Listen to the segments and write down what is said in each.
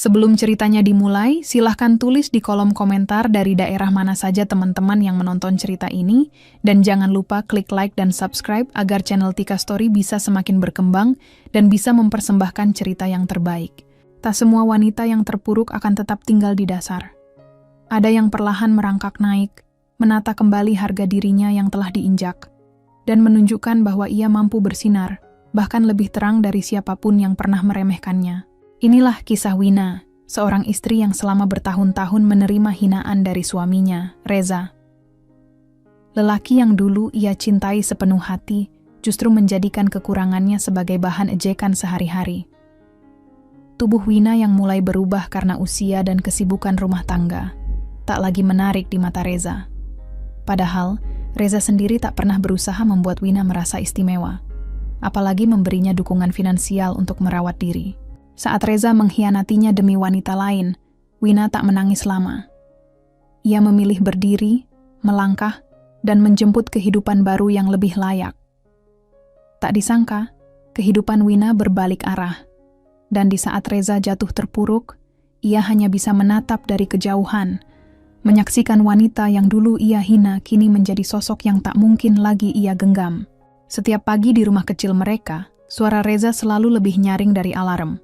Sebelum ceritanya dimulai, silahkan tulis di kolom komentar dari daerah mana saja teman-teman yang menonton cerita ini, dan jangan lupa klik like dan subscribe agar channel Tika Story bisa semakin berkembang dan bisa mempersembahkan cerita yang terbaik. Tak semua wanita yang terpuruk akan tetap tinggal di dasar. Ada yang perlahan merangkak naik, menata kembali harga dirinya yang telah diinjak, dan menunjukkan bahwa ia mampu bersinar, bahkan lebih terang dari siapapun yang pernah meremehkannya. Inilah kisah Wina, seorang istri yang selama bertahun-tahun menerima hinaan dari suaminya, Reza. Lelaki yang dulu ia cintai sepenuh hati, justru menjadikan kekurangannya sebagai bahan ejekan sehari-hari. Tubuh Wina yang mulai berubah karena usia dan kesibukan rumah tangga, tak lagi menarik di mata Reza. Padahal, Reza sendiri tak pernah berusaha membuat Wina merasa istimewa, apalagi memberinya dukungan finansial untuk merawat diri. Saat Reza mengkhianatinya demi wanita lain, Wina tak menangis lama. Ia memilih berdiri, melangkah, dan menjemput kehidupan baru yang lebih layak. Tak disangka, kehidupan Wina berbalik arah. Dan di saat Reza jatuh terpuruk, ia hanya bisa menatap dari kejauhan, menyaksikan wanita yang dulu ia hina kini menjadi sosok yang tak mungkin lagi ia genggam. Setiap pagi di rumah kecil mereka, suara Reza selalu lebih nyaring dari alarm.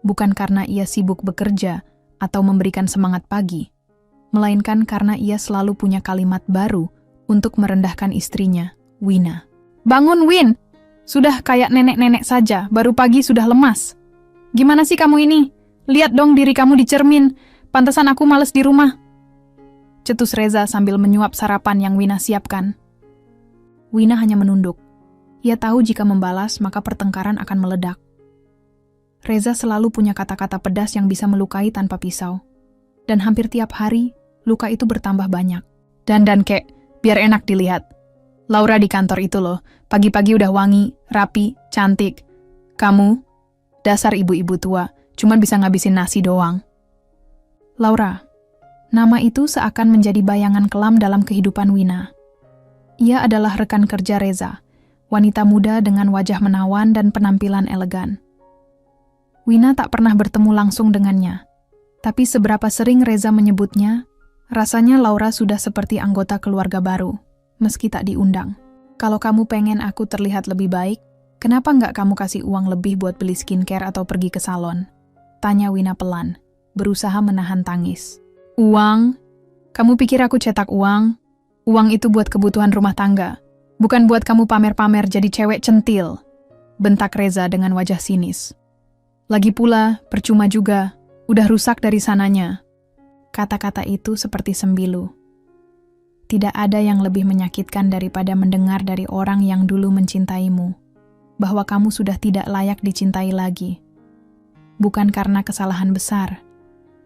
Bukan karena ia sibuk bekerja atau memberikan semangat pagi, melainkan karena ia selalu punya kalimat baru untuk merendahkan istrinya, Wina. "Bangun, Win! Sudah kayak nenek-nenek saja, baru pagi sudah lemas. Gimana sih kamu ini? Lihat dong diri kamu di cermin, pantesan aku males di rumah." Cetus Reza sambil menyuap sarapan yang Wina siapkan. Wina hanya menunduk. Ia tahu jika membalas maka pertengkaran akan meledak. Reza selalu punya kata-kata pedas yang bisa melukai tanpa pisau. Dan hampir tiap hari, luka itu bertambah banyak. "Dandan kek, biar enak dilihat. Laura di kantor itu loh, pagi-pagi udah wangi, rapi, cantik. Kamu, dasar ibu-ibu tua, cuman bisa ngabisin nasi doang." Laura, nama itu seakan menjadi bayangan kelam dalam kehidupan Wina. Ia adalah rekan kerja Reza, wanita muda dengan wajah menawan dan penampilan elegan. Wina tak pernah bertemu langsung dengannya, tapi seberapa sering Reza menyebutnya, rasanya Laura sudah seperti anggota keluarga baru, meski tak diundang. "Kalau kamu pengen aku terlihat lebih baik, kenapa nggak kamu kasih uang lebih buat beli skincare atau pergi ke salon?" tanya Wina pelan, berusaha menahan tangis. "Uang? Kamu pikir aku cetak uang? Uang itu buat kebutuhan rumah tangga, bukan buat kamu pamer-pamer jadi cewek centil," bentak Reza dengan wajah sinis. "Lagi pula, percuma juga, udah rusak dari sananya." Kata-kata itu seperti sembilu. Tidak ada yang lebih menyakitkan daripada mendengar dari orang yang dulu mencintaimu, bahwa kamu sudah tidak layak dicintai lagi. Bukan karena kesalahan besar,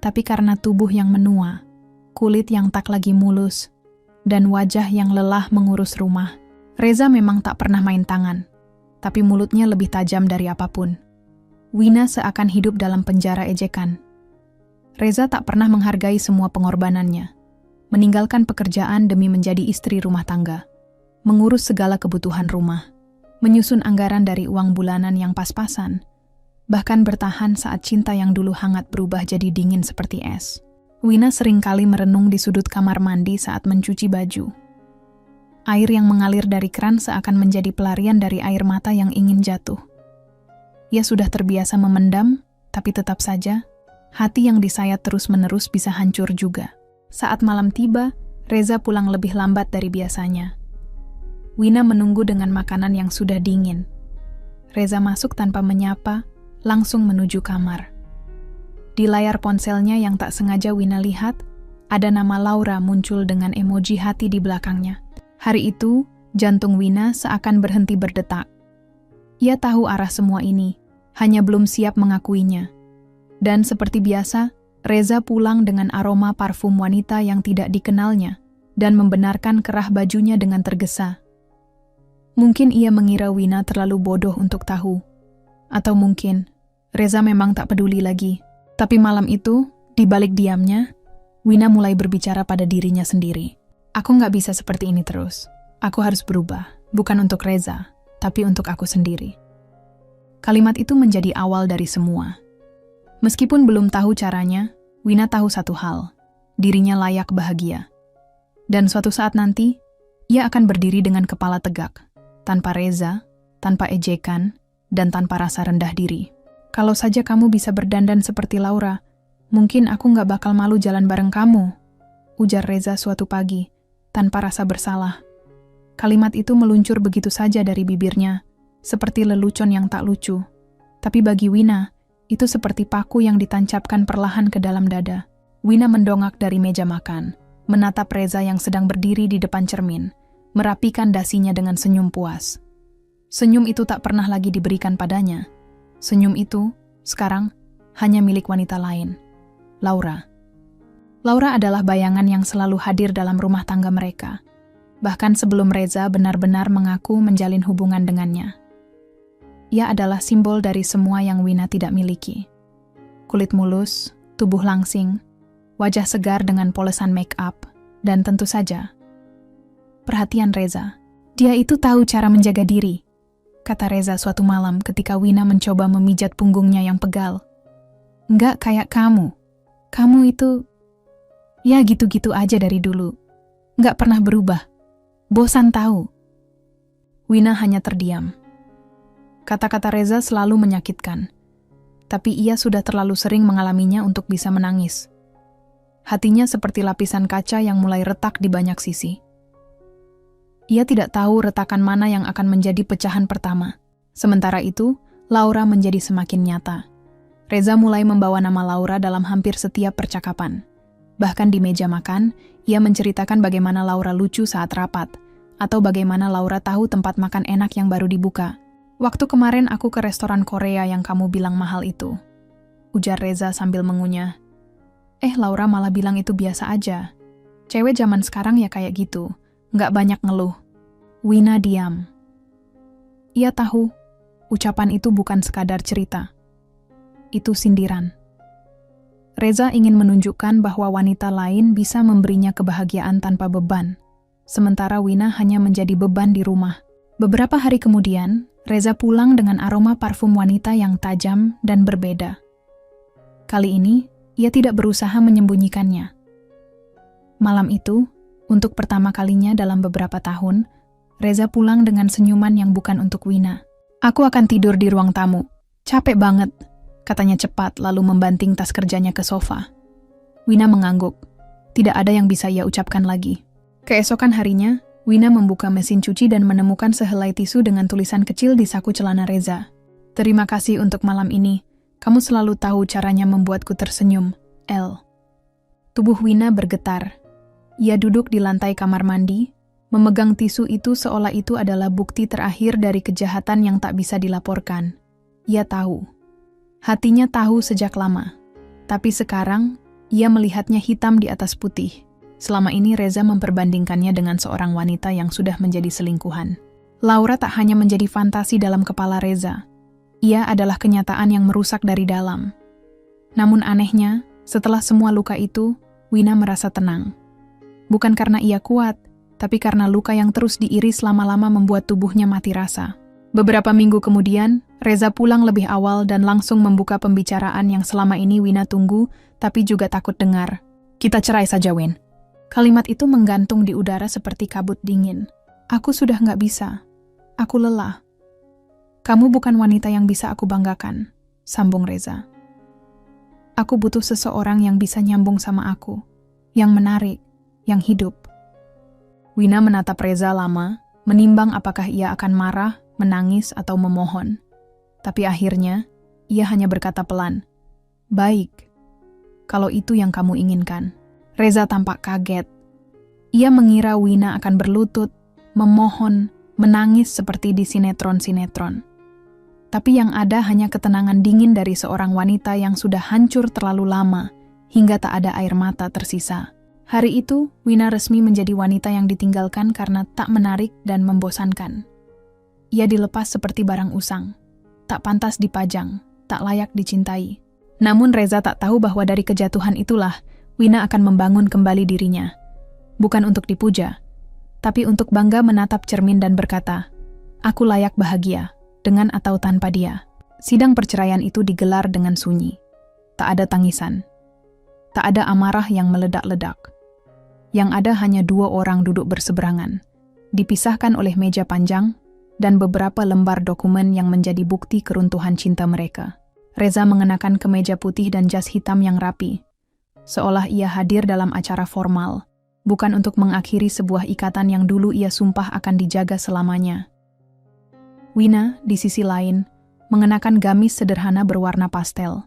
tapi karena tubuh yang menua, kulit yang tak lagi mulus, dan wajah yang lelah mengurus rumah. Reza memang tak pernah main tangan, tapi mulutnya lebih tajam dari apapun. Wina seakan hidup dalam penjara ejekan. Reza tak pernah menghargai semua pengorbanannya, meninggalkan pekerjaan demi menjadi istri rumah tangga, mengurus segala kebutuhan rumah, menyusun anggaran dari uang bulanan yang pas-pasan, bahkan bertahan saat cinta yang dulu hangat berubah jadi dingin seperti es. Wina seringkali merenung di sudut kamar mandi saat mencuci baju. Air yang mengalir dari keran seakan menjadi pelarian dari air mata yang ingin jatuh. Ia sudah terbiasa memendam, tapi tetap saja, hati yang disayat terus-menerus bisa hancur juga. Saat malam tiba, Reza pulang lebih lambat dari biasanya. Wina menunggu dengan makanan yang sudah dingin. Reza masuk tanpa menyapa, langsung menuju kamar. Di layar ponselnya yang tak sengaja Wina lihat, ada nama Laura muncul dengan emoji hati di belakangnya. Hari itu, jantung Wina seakan berhenti berdetak. Ia tahu arah semua ini, hanya belum siap mengakuinya. Dan seperti biasa, Reza pulang dengan aroma parfum wanita yang tidak dikenalnya, dan membenarkan kerah bajunya dengan tergesa. Mungkin ia mengira Wina terlalu bodoh untuk tahu. Atau mungkin, Reza memang tak peduli lagi. Tapi malam itu, di balik diamnya, Wina mulai berbicara pada dirinya sendiri. "Aku nggak bisa seperti ini terus. Aku harus berubah, bukan untuk Reza, tapi untuk aku sendiri." Kalimat itu menjadi awal dari semua. Meskipun belum tahu caranya, Wina tahu satu hal, dirinya layak bahagia. Dan suatu saat nanti, ia akan berdiri dengan kepala tegak, tanpa reza, tanpa ejekan, dan tanpa rasa rendah diri. Kalau saja kamu bisa berdandan seperti Laura, mungkin aku nggak bakal malu jalan bareng kamu, ujar Reza suatu pagi, tanpa rasa bersalah. Kalimat itu meluncur begitu saja dari bibirnya, seperti lelucon yang tak lucu. Tapi bagi Wina, itu seperti paku yang ditancapkan perlahan ke dalam dada. Wina mendongak dari meja makan, menatap Reza yang sedang berdiri di depan cermin, merapikan dasinya dengan senyum puas. Senyum itu tak pernah lagi diberikan padanya. Senyum itu, sekarang, hanya milik wanita lain, Laura. Laura adalah bayangan yang selalu hadir dalam rumah tangga mereka, bahkan sebelum Reza benar-benar mengaku menjalin hubungan dengannya. Ia adalah simbol dari semua yang Wina tidak miliki. Kulit mulus, tubuh langsing, wajah segar dengan polesan make up, dan tentu saja, perhatian Reza. Dia itu tahu cara menjaga diri, kata Reza suatu malam ketika Wina mencoba memijat punggungnya yang pegal. Nggak kayak kamu. Kamu itu, ya gitu-gitu aja dari dulu. Nggak pernah berubah. Bosan tahu. Wina hanya terdiam. Kata-kata Reza selalu menyakitkan, tapi ia sudah terlalu sering mengalaminya untuk bisa menangis. Hatinya seperti lapisan kaca yang mulai retak di banyak sisi. Ia tidak tahu retakan mana yang akan menjadi pecahan pertama. Sementara itu, Laura menjadi semakin nyata. Reza mulai membawa nama Laura dalam hampir setiap percakapan. Bahkan di meja makan, ia menceritakan bagaimana Laura lucu saat rapat, atau bagaimana Laura tahu tempat makan enak yang baru dibuka. Waktu kemarin aku ke restoran Korea yang kamu bilang mahal itu, ujar Reza sambil mengunyah. Laura malah bilang itu biasa aja. Cewek zaman sekarang ya kayak gitu. Nggak banyak ngeluh. Wina diam. Ia tahu, ucapan itu bukan sekadar cerita. Itu sindiran. Reza ingin menunjukkan bahwa wanita lain bisa memberinya kebahagiaan tanpa beban, sementara Wina hanya menjadi beban di rumah. Beberapa hari kemudian, Reza pulang dengan aroma parfum wanita yang tajam dan berbeda. Kali ini, ia tidak berusaha menyembunyikannya. Malam itu, untuk pertama kalinya dalam beberapa tahun, Reza pulang dengan senyuman yang bukan untuk Wina. Aku akan tidur di ruang tamu. Capek banget, katanya cepat lalu membanting tas kerjanya ke sofa. Wina mengangguk. Tidak ada yang bisa ia ucapkan lagi. Keesokan harinya, Wina membuka mesin cuci dan menemukan sehelai tisu dengan tulisan kecil di saku celana Reza. Terima kasih untuk malam ini. Kamu selalu tahu caranya membuatku tersenyum, L. Tubuh Wina bergetar. Ia duduk di lantai kamar mandi, memegang tisu itu seolah itu adalah bukti terakhir dari kejahatan yang tak bisa dilaporkan. Ia tahu. Hatinya tahu sejak lama. Tapi sekarang, ia melihatnya hitam di atas putih. Selama ini Reza memperbandingkannya dengan seorang wanita yang sudah menjadi selingkuhan. Laura tak hanya menjadi fantasi dalam kepala Reza. Ia adalah kenyataan yang merusak dari dalam. Namun anehnya, setelah semua luka itu, Wina merasa tenang. Bukan karena ia kuat, tapi karena luka yang terus diiris lama-lama membuat tubuhnya mati rasa. Beberapa minggu kemudian, Reza pulang lebih awal dan langsung membuka pembicaraan yang selama ini Wina tunggu, tapi juga takut dengar. Kita cerai saja, Win. Kalimat itu menggantung di udara seperti kabut dingin. Aku sudah nggak bisa. Aku lelah. Kamu bukan wanita yang bisa aku banggakan, sambung Reza. Aku butuh seseorang yang bisa nyambung sama aku, yang menarik, yang hidup. Wina menatap Reza lama, menimbang apakah ia akan marah, menangis, atau memohon. Tapi akhirnya, ia hanya berkata pelan, "Baik, kalau itu yang kamu inginkan." Reza tampak kaget. Ia mengira Wina akan berlutut, memohon, menangis seperti di sinetron-sinetron. Tapi yang ada hanya ketenangan dingin dari seorang wanita yang sudah hancur terlalu lama, hingga tak ada air mata tersisa. Hari itu, Wina resmi menjadi wanita yang ditinggalkan karena tak menarik dan membosankan. Ia dilepas seperti barang usang, tak pantas dipajang, tak layak dicintai. Namun Reza tak tahu bahwa dari kejatuhan itulah, Wina akan membangun kembali dirinya. Bukan untuk dipuja, tapi untuk bangga menatap cermin dan berkata, "Aku layak bahagia, dengan atau tanpa dia." Sidang perceraian itu digelar dengan sunyi. Tak ada tangisan. Tak ada amarah yang meledak-ledak. Yang ada hanya 2 orang duduk berseberangan, dipisahkan oleh meja panjang dan beberapa lembar dokumen yang menjadi bukti keruntuhan cinta mereka. Reza mengenakan kemeja putih dan jas hitam yang rapi, seolah ia hadir dalam acara formal, bukan untuk mengakhiri sebuah ikatan yang dulu ia sumpah akan dijaga selamanya. Wina, di sisi lain, mengenakan gamis sederhana berwarna pastel.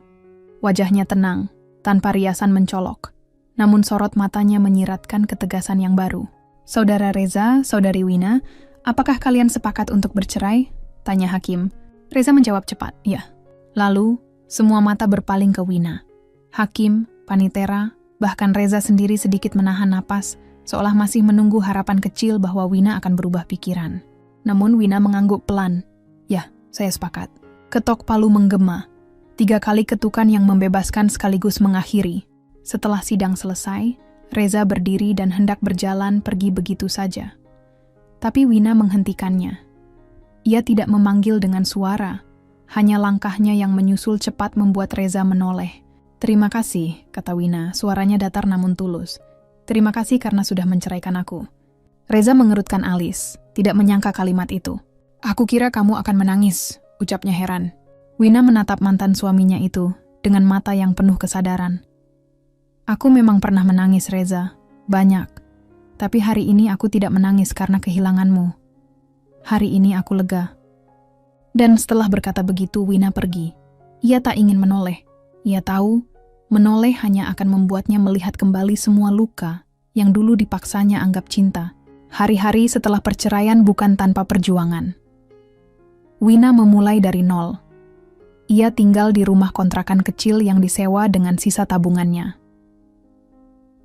Wajahnya tenang, tanpa riasan mencolok, namun sorot matanya menyiratkan ketegasan yang baru. "Saudara Reza, Saudari Wina, apakah kalian sepakat untuk bercerai?" tanya hakim. Reza menjawab cepat, "Ya." Lalu, semua mata berpaling ke Wina. Hakim, panitera, bahkan Reza sendiri sedikit menahan napas, seolah masih menunggu harapan kecil bahwa Wina akan berubah pikiran. Namun Wina mengangguk pelan. "Ya, saya sepakat." Ketok palu menggema. 3 kali ketukan yang membebaskan sekaligus mengakhiri. Setelah sidang selesai, Reza berdiri dan hendak berjalan pergi begitu saja. Tapi Wina menghentikannya. Ia tidak memanggil dengan suara, hanya langkahnya yang menyusul cepat membuat Reza menoleh. "Terima kasih," kata Wina, suaranya datar namun tulus. "Terima kasih karena sudah menceraikan aku." Reza mengerutkan alis, tidak menyangka kalimat itu. "Aku kira kamu akan menangis," ucapnya heran. Wina menatap mantan suaminya itu dengan mata yang penuh kesadaran. "Aku memang pernah menangis, Reza. Banyak. Tapi hari ini aku tidak menangis karena kehilanganmu. Hari ini aku lega." Dan setelah berkata begitu, Wina pergi. Ia tak ingin menoleh. Ia tahu, menoleh hanya akan membuatnya melihat kembali semua luka yang dulu dipaksanya anggap cinta. Hari-hari setelah perceraian bukan tanpa perjuangan. Wina memulai dari nol. Ia tinggal di rumah kontrakan kecil yang disewa dengan sisa tabungannya.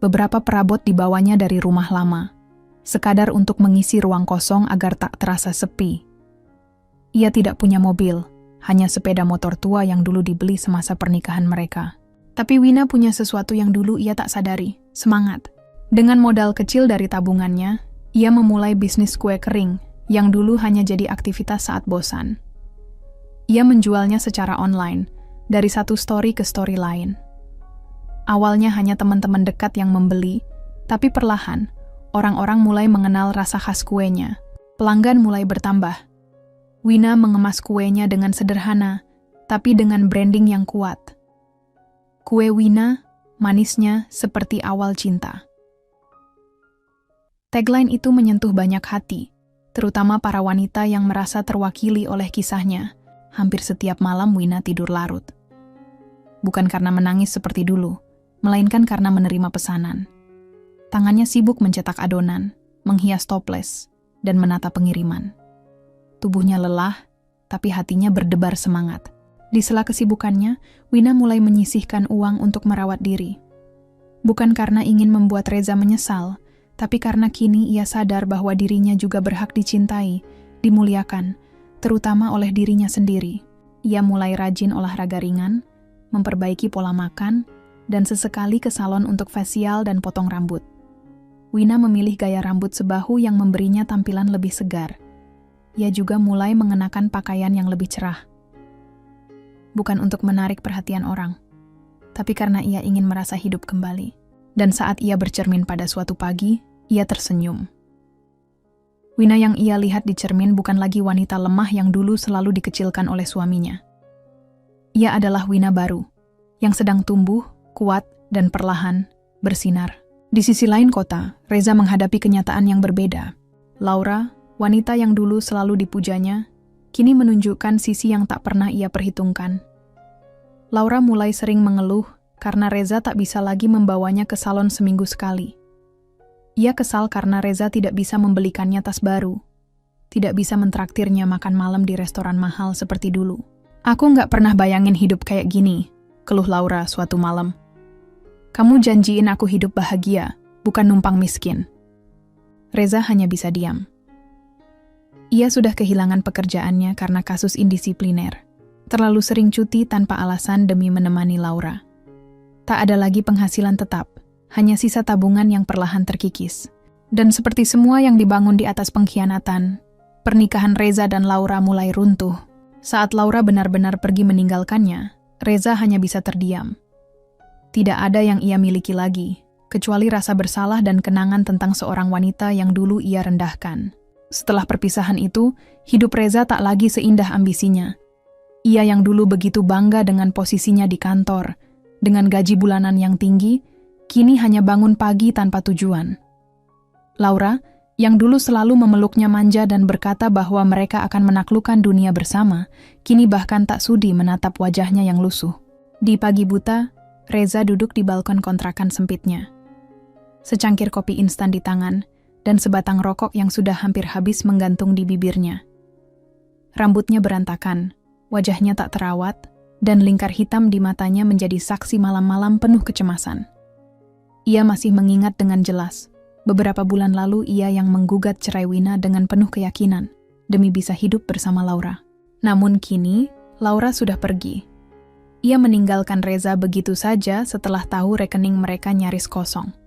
Beberapa perabot dibawanya dari rumah lama, sekadar untuk mengisi ruang kosong agar tak terasa sepi. Ia tidak punya mobil, hanya sepeda motor tua yang dulu dibeli semasa pernikahan mereka. Tapi Wina punya sesuatu yang dulu ia tak sadari, semangat. Dengan modal kecil dari tabungannya, ia memulai bisnis kue kering yang dulu hanya jadi aktivitas saat bosan. Ia menjualnya secara online, dari satu story ke story lain. Awalnya hanya teman-teman dekat yang membeli, tapi perlahan, orang-orang mulai mengenal rasa khas kuenya. Pelanggan mulai bertambah. Wina mengemas kuenya dengan sederhana, tapi dengan branding yang kuat. Kue Wina, manisnya seperti awal cinta. Tagline itu menyentuh banyak hati, terutama para wanita yang merasa terwakili oleh kisahnya. Hampir setiap malam Wina tidur larut. Bukan karena menangis seperti dulu, melainkan karena menerima pesanan. Tangannya sibuk mencetak adonan, menghias toples, dan menata pengiriman. Tubuhnya lelah, tapi hatinya berdebar semangat. Di sela kesibukannya, Wina mulai menyisihkan uang untuk merawat diri. Bukan karena ingin membuat Reza menyesal, tapi karena kini ia sadar bahwa dirinya juga berhak dicintai, dimuliakan, terutama oleh dirinya sendiri. Ia mulai rajin olahraga ringan, memperbaiki pola makan, dan sesekali ke salon untuk facial dan potong rambut. Wina memilih gaya rambut sebahu yang memberinya tampilan lebih segar. Ia juga mulai mengenakan pakaian yang lebih cerah. Bukan untuk menarik perhatian orang, tapi karena ia ingin merasa hidup kembali. Dan saat ia bercermin pada suatu pagi, ia tersenyum. Wina yang ia lihat di cermin bukan lagi wanita lemah yang dulu selalu dikecilkan oleh suaminya. Ia adalah Wina baru, yang sedang tumbuh, kuat, dan perlahan bersinar. Di sisi lain kota, Reza menghadapi kenyataan yang berbeda. Laura, wanita yang dulu selalu dipujanya, kini menunjukkan sisi yang tak pernah ia perhitungkan. Laura mulai sering mengeluh karena Reza tak bisa lagi membawanya ke salon seminggu sekali. Ia kesal karena Reza tidak bisa membelikannya tas baru, tidak bisa mentraktirnya makan malam di restoran mahal seperti dulu. "Aku nggak pernah bayangin hidup kayak gini," keluh Laura suatu malam. "Kamu janjiin aku hidup bahagia, bukan numpang miskin." Reza hanya bisa diam. Ia sudah kehilangan pekerjaannya karena kasus indisipliner. Terlalu sering cuti tanpa alasan demi menemani Laura. Tak ada lagi penghasilan tetap, hanya sisa tabungan yang perlahan terkikis. Dan seperti semua yang dibangun di atas pengkhianatan, pernikahan Reza dan Laura mulai runtuh. Saat Laura benar-benar pergi meninggalkannya, Reza hanya bisa terdiam. Tidak ada yang ia miliki lagi, kecuali rasa bersalah dan kenangan tentang seorang wanita yang dulu ia rendahkan. Setelah perpisahan itu, hidup Reza tak lagi seindah ambisinya. Ia yang dulu begitu bangga dengan posisinya di kantor, dengan gaji bulanan yang tinggi, kini hanya bangun pagi tanpa tujuan. Laura, yang dulu selalu memeluknya manja dan berkata bahwa mereka akan menaklukkan dunia bersama, kini bahkan tak sudi menatap wajahnya yang lusuh. Di pagi buta, Reza duduk di balkon kontrakan sempitnya. Secangkir kopi instan di tangan, dan sebatang rokok yang sudah hampir habis menggantung di bibirnya. Rambutnya berantakan, wajahnya tak terawat, dan lingkar hitam di matanya menjadi saksi malam-malam penuh kecemasan. Ia masih mengingat dengan jelas. Beberapa bulan lalu ia yang menggugat cerai Wina dengan penuh keyakinan, demi bisa hidup bersama Laura. Namun kini, Laura sudah pergi. Ia meninggalkan Reza begitu saja setelah tahu rekening mereka nyaris kosong.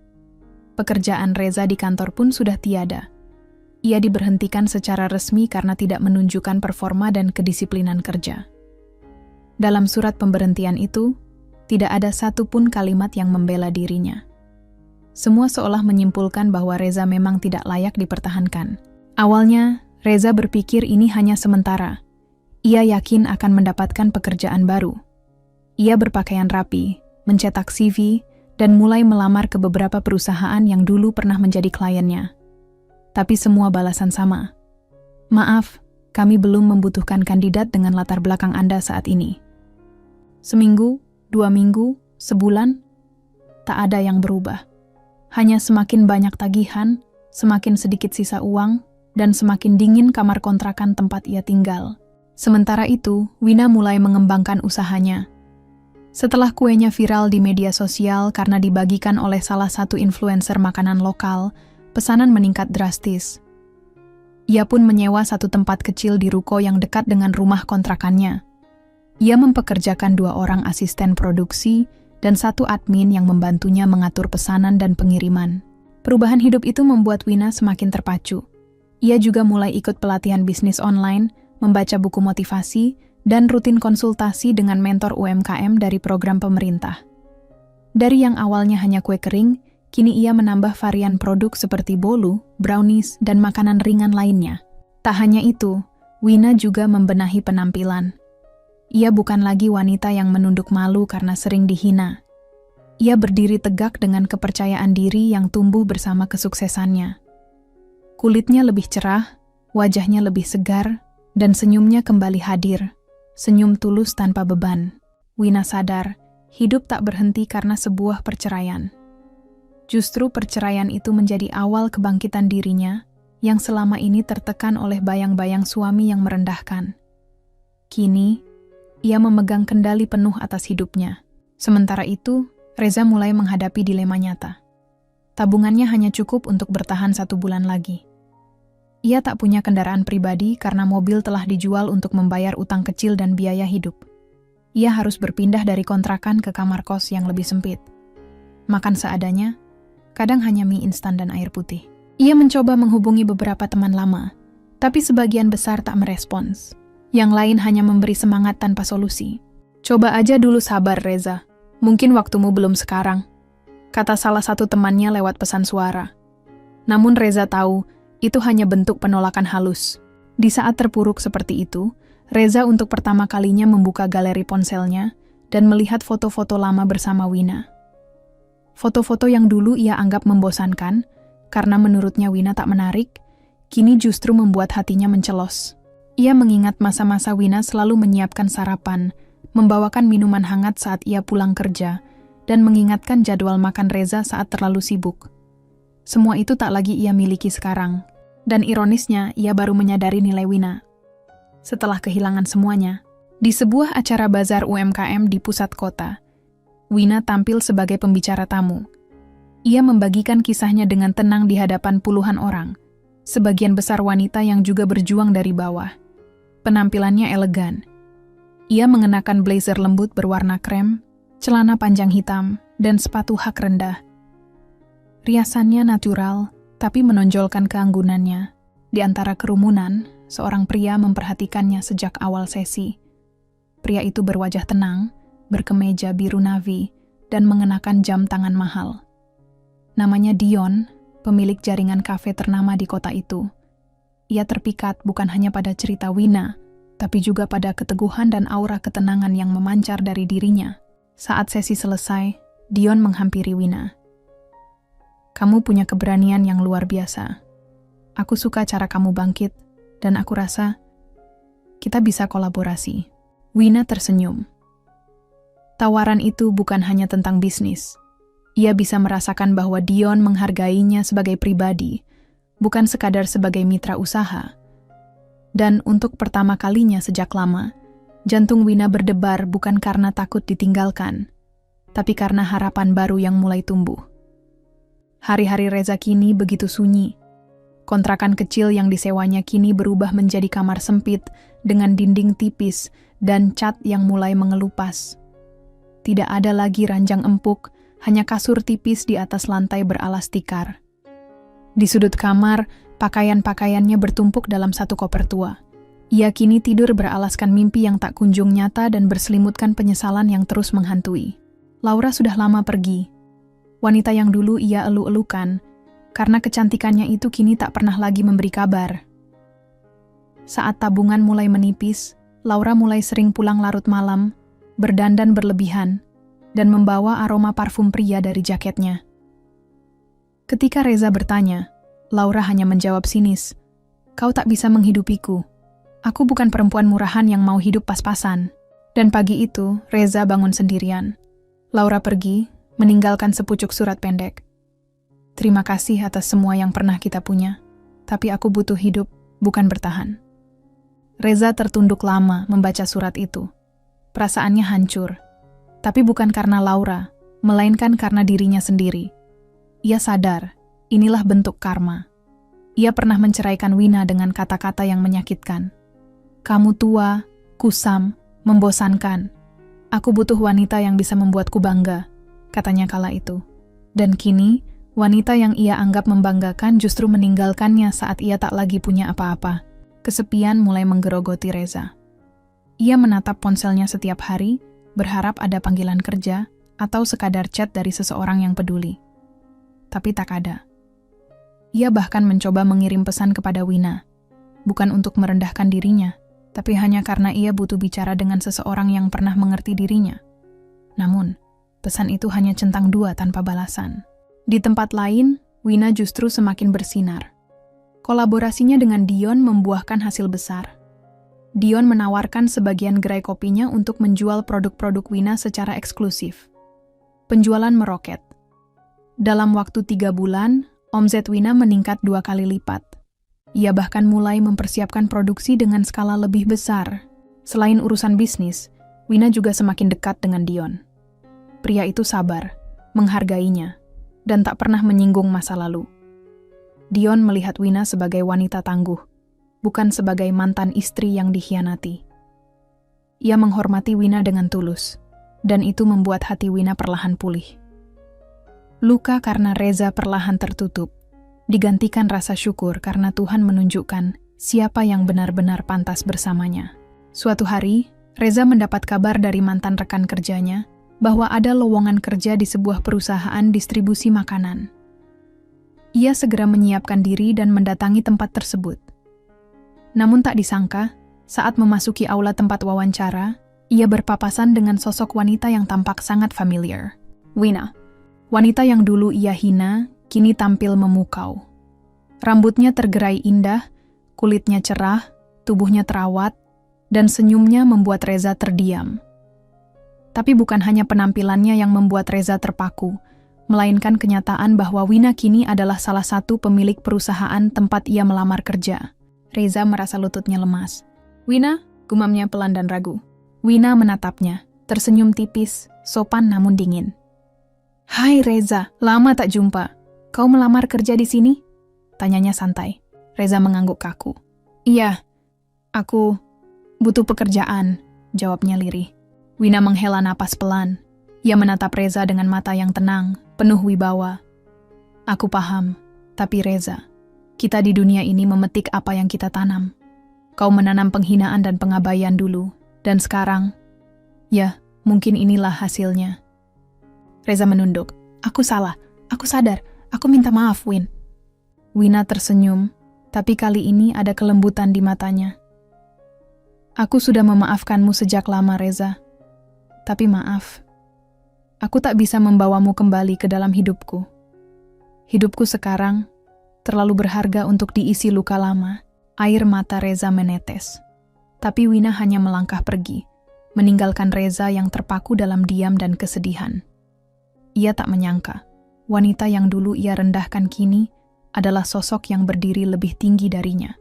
Pekerjaan Reza di kantor pun sudah tiada. Ia diberhentikan secara resmi karena tidak menunjukkan performa dan kedisiplinan kerja. Dalam surat pemberhentian itu, tidak ada satupun kalimat yang membela dirinya. Semua seolah menyimpulkan bahwa Reza memang tidak layak dipertahankan. Awalnya, Reza berpikir ini hanya sementara. Ia yakin akan mendapatkan pekerjaan baru. Ia berpakaian rapi, mencetak CV, dan mulai melamar ke beberapa perusahaan yang dulu pernah menjadi kliennya. Tapi semua balasan sama. Maaf, kami belum membutuhkan kandidat dengan latar belakang Anda saat ini. Seminggu, 2 minggu, sebulan, tak ada yang berubah. Hanya semakin banyak tagihan, semakin sedikit sisa uang, dan semakin dingin kamar kontrakan tempat ia tinggal. Sementara itu, Wina mulai mengembangkan usahanya. Setelah kuenya viral di media sosial karena dibagikan oleh salah satu influencer makanan lokal, pesanan meningkat drastis. Ia pun menyewa satu tempat kecil di ruko yang dekat dengan rumah kontrakannya. Ia mempekerjakan 2 orang asisten produksi, dan 1 admin yang membantunya mengatur pesanan dan pengiriman. Perubahan hidup itu membuat Wina semakin terpacu. Ia juga mulai ikut pelatihan bisnis online, membaca buku motivasi, dan rutin konsultasi dengan mentor UMKM dari program pemerintah. Dari yang awalnya hanya kue kering, kini ia menambah varian produk seperti bolu, brownies, dan makanan ringan lainnya. Tak hanya itu, Wina juga membenahi penampilan. Ia bukan lagi wanita yang menunduk malu karena sering dihina. Ia berdiri tegak dengan kepercayaan diri yang tumbuh bersama kesuksesannya. Kulitnya lebih cerah, wajahnya lebih segar, dan senyumnya kembali hadir. Senyum tulus tanpa beban. Wina sadar, hidup tak berhenti karena sebuah perceraian. Justru perceraian itu menjadi awal kebangkitan dirinya, yang selama ini tertekan oleh bayang-bayang suami yang merendahkan. Kini, ia memegang kendali penuh atas hidupnya. Sementara itu, Reza mulai menghadapi dilema nyata. Tabungannya hanya cukup untuk bertahan 1 bulan lagi. Ia tak punya kendaraan pribadi karena mobil telah dijual untuk membayar utang kecil dan biaya hidup. Ia harus berpindah dari kontrakan ke kamar kos yang lebih sempit. Makan seadanya, kadang hanya mie instan dan air putih. Ia mencoba menghubungi beberapa teman lama, tapi sebagian besar tak merespons. Yang lain hanya memberi semangat tanpa solusi. Coba aja dulu sabar, Reza. Mungkin waktumu belum sekarang, kata salah satu temannya lewat pesan suara. Namun Reza tahu, itu hanya bentuk penolakan halus. Di saat terpuruk seperti itu, Reza untuk pertama kalinya membuka galeri ponselnya dan melihat foto-foto lama bersama Wina. Foto-foto yang dulu ia anggap membosankan, karena menurutnya Wina tak menarik, kini justru membuat hatinya mencelos. Ia mengingat masa-masa Wina selalu menyiapkan sarapan, membawakan minuman hangat saat ia pulang kerja, dan mengingatkan jadwal makan Reza saat terlalu sibuk. Semua itu tak lagi ia miliki sekarang, dan ironisnya ia baru menyadari nilai Wina. Setelah kehilangan semuanya, di sebuah acara bazar UMKM di pusat kota, Wina tampil sebagai pembicara tamu. Ia membagikan kisahnya dengan tenang di hadapan puluhan orang, sebagian besar wanita yang juga berjuang dari bawah. Penampilannya elegan. Ia mengenakan blazer lembut berwarna krem, celana panjang hitam, dan sepatu hak rendah. Riasannya natural, tapi menonjolkan keanggunannya. Di antara kerumunan, seorang pria memperhatikannya sejak awal sesi. Pria itu berwajah tenang, berkemeja biru navy, dan mengenakan jam tangan mahal. Namanya Dion, pemilik jaringan kafe ternama di kota itu. Ia terpikat bukan hanya pada cerita Wina, tapi juga pada keteguhan dan aura ketenangan yang memancar dari dirinya. Saat sesi selesai, Dion menghampiri Wina. "Kamu punya keberanian yang luar biasa. Aku suka cara kamu bangkit, dan aku rasa kita bisa kolaborasi." Wina tersenyum. Tawaran itu bukan hanya tentang bisnis. Ia bisa merasakan bahwa Dion menghargainya sebagai pribadi, bukan sekadar sebagai mitra usaha. Dan untuk pertama kalinya sejak lama, jantung Wina berdebar bukan karena takut ditinggalkan, tapi karena harapan baru yang mulai tumbuh. Hari-hari Reza kini begitu sunyi. Kontrakan kecil yang disewanya kini berubah menjadi kamar sempit dengan dinding tipis dan cat yang mulai mengelupas. Tidak ada lagi ranjang empuk, hanya kasur tipis di atas lantai beralas tikar. Di sudut kamar, pakaian-pakaiannya bertumpuk dalam satu koper tua. Ia kini tidur beralaskan mimpi yang tak kunjung nyata dan berselimutkan penyesalan yang terus menghantui. Laura sudah lama pergi. Wanita yang dulu ia elu-elukan, karena kecantikannya itu kini tak pernah lagi memberi kabar. Saat tabungan mulai menipis, Laura mulai sering pulang larut malam, berdandan berlebihan, dan membawa aroma parfum pria dari jaketnya. Ketika Reza bertanya, Laura hanya menjawab sinis, "Kau tak bisa menghidupiku. Aku bukan perempuan murahan yang mau hidup pas-pasan." Dan pagi itu, Reza bangun sendirian. Laura pergi, meninggalkan sepucuk surat pendek. "Terima kasih atas semua yang pernah kita punya, tapi aku butuh hidup, bukan bertahan." Reza tertunduk lama membaca surat itu. Perasaannya hancur, tapi bukan karena Laura, melainkan karena dirinya sendiri. Ia sadar, inilah bentuk karma. Ia pernah menceraikan Wina dengan kata-kata yang menyakitkan. "Kamu tua, kusam, membosankan. Aku butuh wanita yang bisa membuatku bangga," katanya kala itu. Dan kini, wanita yang ia anggap membanggakan justru meninggalkannya saat ia tak lagi punya apa-apa. Kesepian mulai menggerogoti Reza. Ia menatap ponselnya setiap hari, berharap ada panggilan kerja atau sekadar chat dari seseorang yang peduli. Tapi tak ada. Ia bahkan mencoba mengirim pesan kepada Wina, bukan untuk merendahkan dirinya, tapi hanya karena ia butuh bicara dengan seseorang yang pernah mengerti dirinya. Namun, pesan itu hanya centang dua tanpa balasan. Di tempat lain, Wina justru semakin bersinar. Kolaborasinya dengan Dion membuahkan hasil besar. Dion menawarkan sebagian gerai kopinya untuk menjual produk-produk Wina secara eksklusif. Penjualan meroket. Dalam waktu 3 bulan, omzet Wina meningkat 2 kali lipat. Ia bahkan mulai mempersiapkan produksi dengan skala lebih besar. Selain urusan bisnis, Wina juga semakin dekat dengan Dion. Pria itu sabar, menghargainya, dan tak pernah menyinggung masa lalu. Dion melihat Wina sebagai wanita tangguh, bukan sebagai mantan istri yang dikhianati. Ia menghormati Wina dengan tulus, dan itu membuat hati Wina perlahan pulih. Luka karena Reza perlahan tertutup, digantikan rasa syukur karena Tuhan menunjukkan siapa yang benar-benar pantas bersamanya. Suatu hari, Reza mendapat kabar dari mantan rekan kerjanya bahwa ada lowongan kerja di sebuah perusahaan distribusi makanan. Ia segera menyiapkan diri dan mendatangi tempat tersebut. Namun tak disangka, saat memasuki aula tempat wawancara, ia berpapasan dengan sosok wanita yang tampak sangat familiar. Wina. Wanita yang dulu ia hina, kini tampil memukau. Rambutnya tergerai indah, kulitnya cerah, tubuhnya terawat, dan senyumnya membuat Reza terdiam. Tapi bukan hanya penampilannya yang membuat Reza terpaku, melainkan kenyataan bahwa Wina kini adalah salah satu pemilik perusahaan tempat ia melamar kerja. Reza merasa lututnya lemas. "Wina?" gumamnya pelan dan ragu. Wina menatapnya, tersenyum tipis, sopan namun dingin. "Hai Reza, lama tak jumpa. Kau melamar kerja di sini?" tanyanya santai. Reza mengangguk kaku. "Iya, aku butuh pekerjaan," jawabnya lirih. Wina menghela napas pelan. Ia menatap Reza dengan mata yang tenang, penuh wibawa. "Aku paham, tapi Reza, kita di dunia ini memetik apa yang kita tanam. Kau menanam penghinaan dan pengabaian dulu, dan sekarang, ya, mungkin inilah hasilnya." Reza menunduk. Aku salah. Aku sadar. Aku minta maaf, Win. Wina tersenyum, tapi kali ini ada kelembutan di matanya. Aku sudah memaafkanmu sejak lama, Reza. Tapi maaf, aku tak bisa membawamu kembali ke dalam hidupku. Hidupku sekarang terlalu berharga untuk diisi luka lama. Air mata Reza menetes. Tapi Wina hanya melangkah pergi, meninggalkan Reza yang terpaku dalam diam dan kesedihan. Ia tak menyangka, wanita yang dulu ia rendahkan kini adalah sosok yang berdiri lebih tinggi darinya.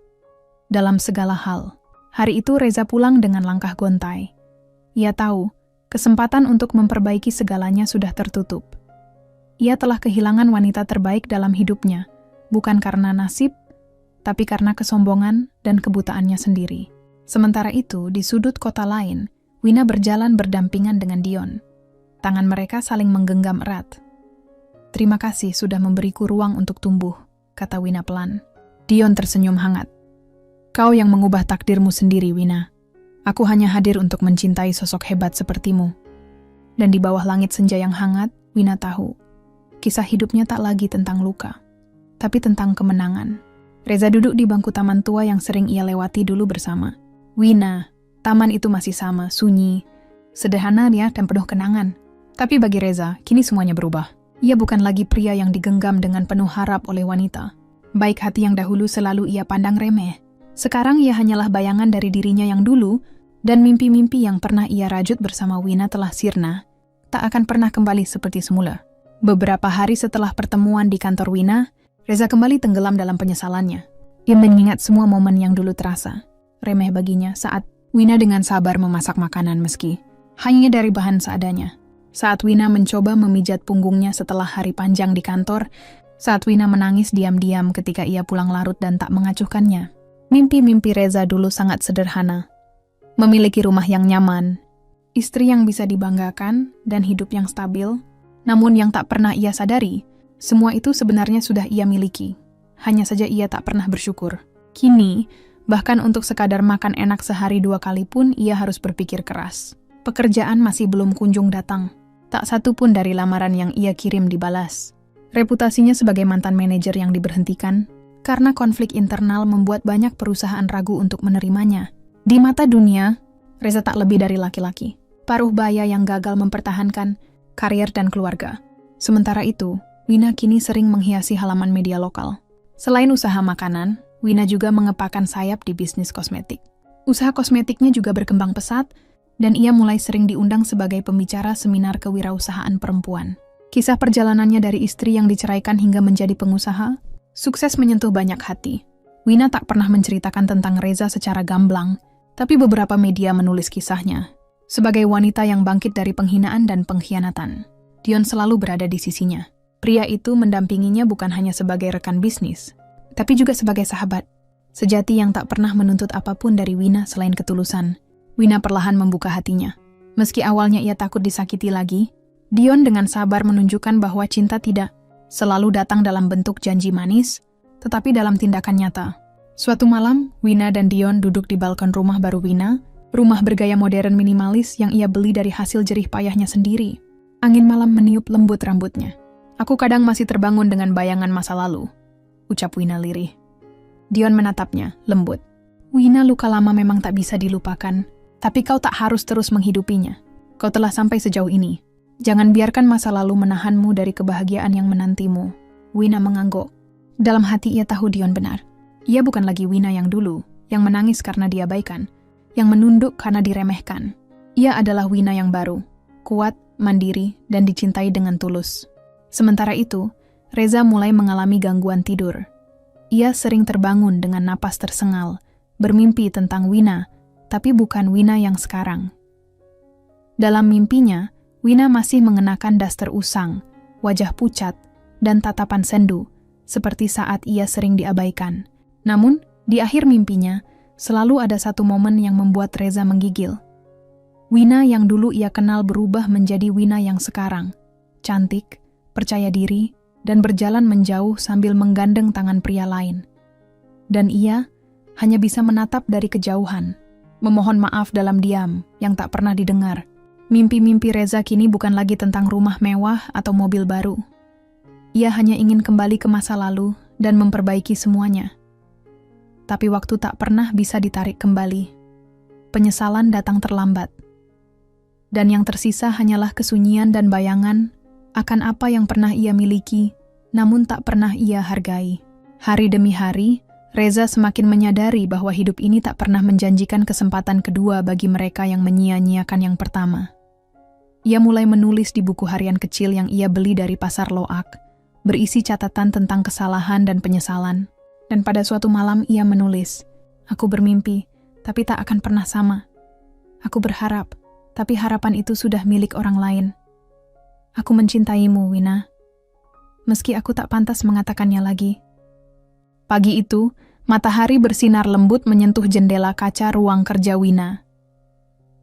Dalam segala hal, hari itu Reza pulang dengan langkah gontai. Ia tahu, kesempatan untuk memperbaiki segalanya sudah tertutup. Ia telah kehilangan wanita terbaik dalam hidupnya, bukan karena nasib, tapi karena kesombongan dan kebutaannya sendiri. Sementara itu, di sudut kota lain, Wina berjalan berdampingan dengan Dion. Tangan mereka saling menggenggam erat. Terima kasih sudah memberiku ruang untuk tumbuh, kata Wina pelan. Dion tersenyum hangat. Kau yang mengubah takdirmu sendiri, Wina. Aku hanya hadir untuk mencintai sosok hebat sepertimu. Dan di bawah langit senja yang hangat, Wina tahu, kisah hidupnya tak lagi tentang luka, tapi tentang kemenangan. Reza duduk di bangku taman tua yang sering ia lewati dulu bersama. Wina, taman itu masih sama, sunyi, sederhana ya dan penuh kenangan. Tapi bagi Reza, kini semuanya berubah. Ia bukan lagi pria yang digenggam dengan penuh harap oleh wanita. Baik hati yang dahulu selalu ia pandang remeh. Sekarang ia hanyalah bayangan dari dirinya yang dulu, dan mimpi-mimpi yang pernah ia rajut bersama Wina telah sirna, tak akan pernah kembali seperti semula. Beberapa hari setelah pertemuan di kantor Wina, Reza kembali tenggelam dalam penyesalannya. Ia mengingat semua momen yang dulu terasa remeh baginya saat Wina dengan sabar memasak makanan meski hanya dari bahan seadanya. Saat Wina mencoba memijat punggungnya setelah hari panjang di kantor, saat Wina menangis diam-diam ketika ia pulang larut dan tak mengacuhkannya. Mimpi-mimpi Reza dulu sangat sederhana. Memiliki rumah yang nyaman, istri yang bisa dibanggakan, dan hidup yang stabil. Namun yang tak pernah ia sadari, semua itu sebenarnya sudah ia miliki. Hanya saja ia tak pernah bersyukur. Kini, bahkan untuk sekadar makan enak sehari 2 kali pun ia harus berpikir keras. Pekerjaan masih belum kunjung datang. Tak satu pun dari lamaran yang ia kirim dibalas. Reputasinya sebagai mantan manajer yang diberhentikan, karena konflik internal membuat banyak perusahaan ragu untuk menerimanya. Di mata dunia, Reza tak lebih dari laki-laki, paruh baya yang gagal mempertahankan karier dan keluarga. Sementara itu, Wina kini sering menghiasi halaman media lokal. Selain usaha makanan, Wina juga mengepakkan sayap di bisnis kosmetik. Usaha kosmetiknya juga berkembang pesat, dan ia mulai sering diundang sebagai pembicara seminar kewirausahaan perempuan. Kisah perjalanannya dari istri yang diceraikan hingga menjadi pengusaha, sukses menyentuh banyak hati. Wina tak pernah menceritakan tentang Reza secara gamblang, tapi beberapa media menulis kisahnya. Sebagai wanita yang bangkit dari penghinaan dan pengkhianatan, Dion selalu berada di sisinya. Pria itu mendampinginya bukan hanya sebagai rekan bisnis, tapi juga sebagai sahabat. Sejati yang tak pernah menuntut apapun dari Wina selain ketulusan. Wina perlahan membuka hatinya. Meski awalnya ia takut disakiti lagi, Dion dengan sabar menunjukkan bahwa cinta tidak selalu datang dalam bentuk janji manis, tetapi dalam tindakan nyata. Suatu malam, Wina dan Dion duduk di balkon rumah baru Wina, rumah bergaya modern minimalis yang ia beli dari hasil jerih payahnya sendiri. Angin malam meniup lembut rambutnya. Aku kadang masih terbangun dengan bayangan masa lalu, ucap Wina lirih. Dion menatapnya, lembut. Wina, luka lama memang tak bisa dilupakan, tapi kau tak harus terus menghidupinya. Kau telah sampai sejauh ini. Jangan biarkan masa lalu menahanmu dari kebahagiaan yang menantimu. Wina mengangguk. Dalam hati ia tahu Dion benar. Ia bukan lagi Wina yang dulu, yang menangis karena diabaikan, yang menunduk karena diremehkan. Ia adalah Wina yang baru, kuat, mandiri, dan dicintai dengan tulus. Sementara itu, Reza mulai mengalami gangguan tidur. Ia sering terbangun dengan napas tersengal, bermimpi tentang Wina, tapi bukan Wina yang sekarang. Dalam mimpinya, Wina masih mengenakan daster usang, wajah pucat, dan tatapan sendu, seperti saat ia sering diabaikan. Namun, di akhir mimpinya, selalu ada satu momen yang membuat Reza menggigil. Wina yang dulu ia kenal berubah menjadi Wina yang sekarang. Cantik, percaya diri, dan berjalan menjauh sambil menggandeng tangan pria lain. Dan ia hanya bisa menatap dari kejauhan, memohon maaf dalam diam yang tak pernah didengar. Mimpi-mimpi Reza kini bukan lagi tentang rumah mewah atau mobil baru. Ia hanya ingin kembali ke masa lalu dan memperbaiki semuanya. Tapi waktu tak pernah bisa ditarik kembali. Penyesalan datang terlambat. Dan yang tersisa hanyalah kesunyian dan bayangan akan apa yang pernah ia miliki, namun tak pernah ia hargai. Hari demi hari, Reza semakin menyadari bahwa hidup ini tak pernah menjanjikan kesempatan kedua bagi mereka yang menyia-nyiakan yang pertama. Ia mulai menulis di buku harian kecil yang ia beli dari pasar Loak, berisi catatan tentang kesalahan dan penyesalan. Dan pada suatu malam ia menulis, "Aku bermimpi, tapi tak akan pernah sama. Aku berharap, tapi harapan itu sudah milik orang lain. Aku mencintaimu, Wina. Meski aku tak pantas mengatakannya lagi." Pagi itu, matahari bersinar lembut menyentuh jendela kaca ruang kerja Wina.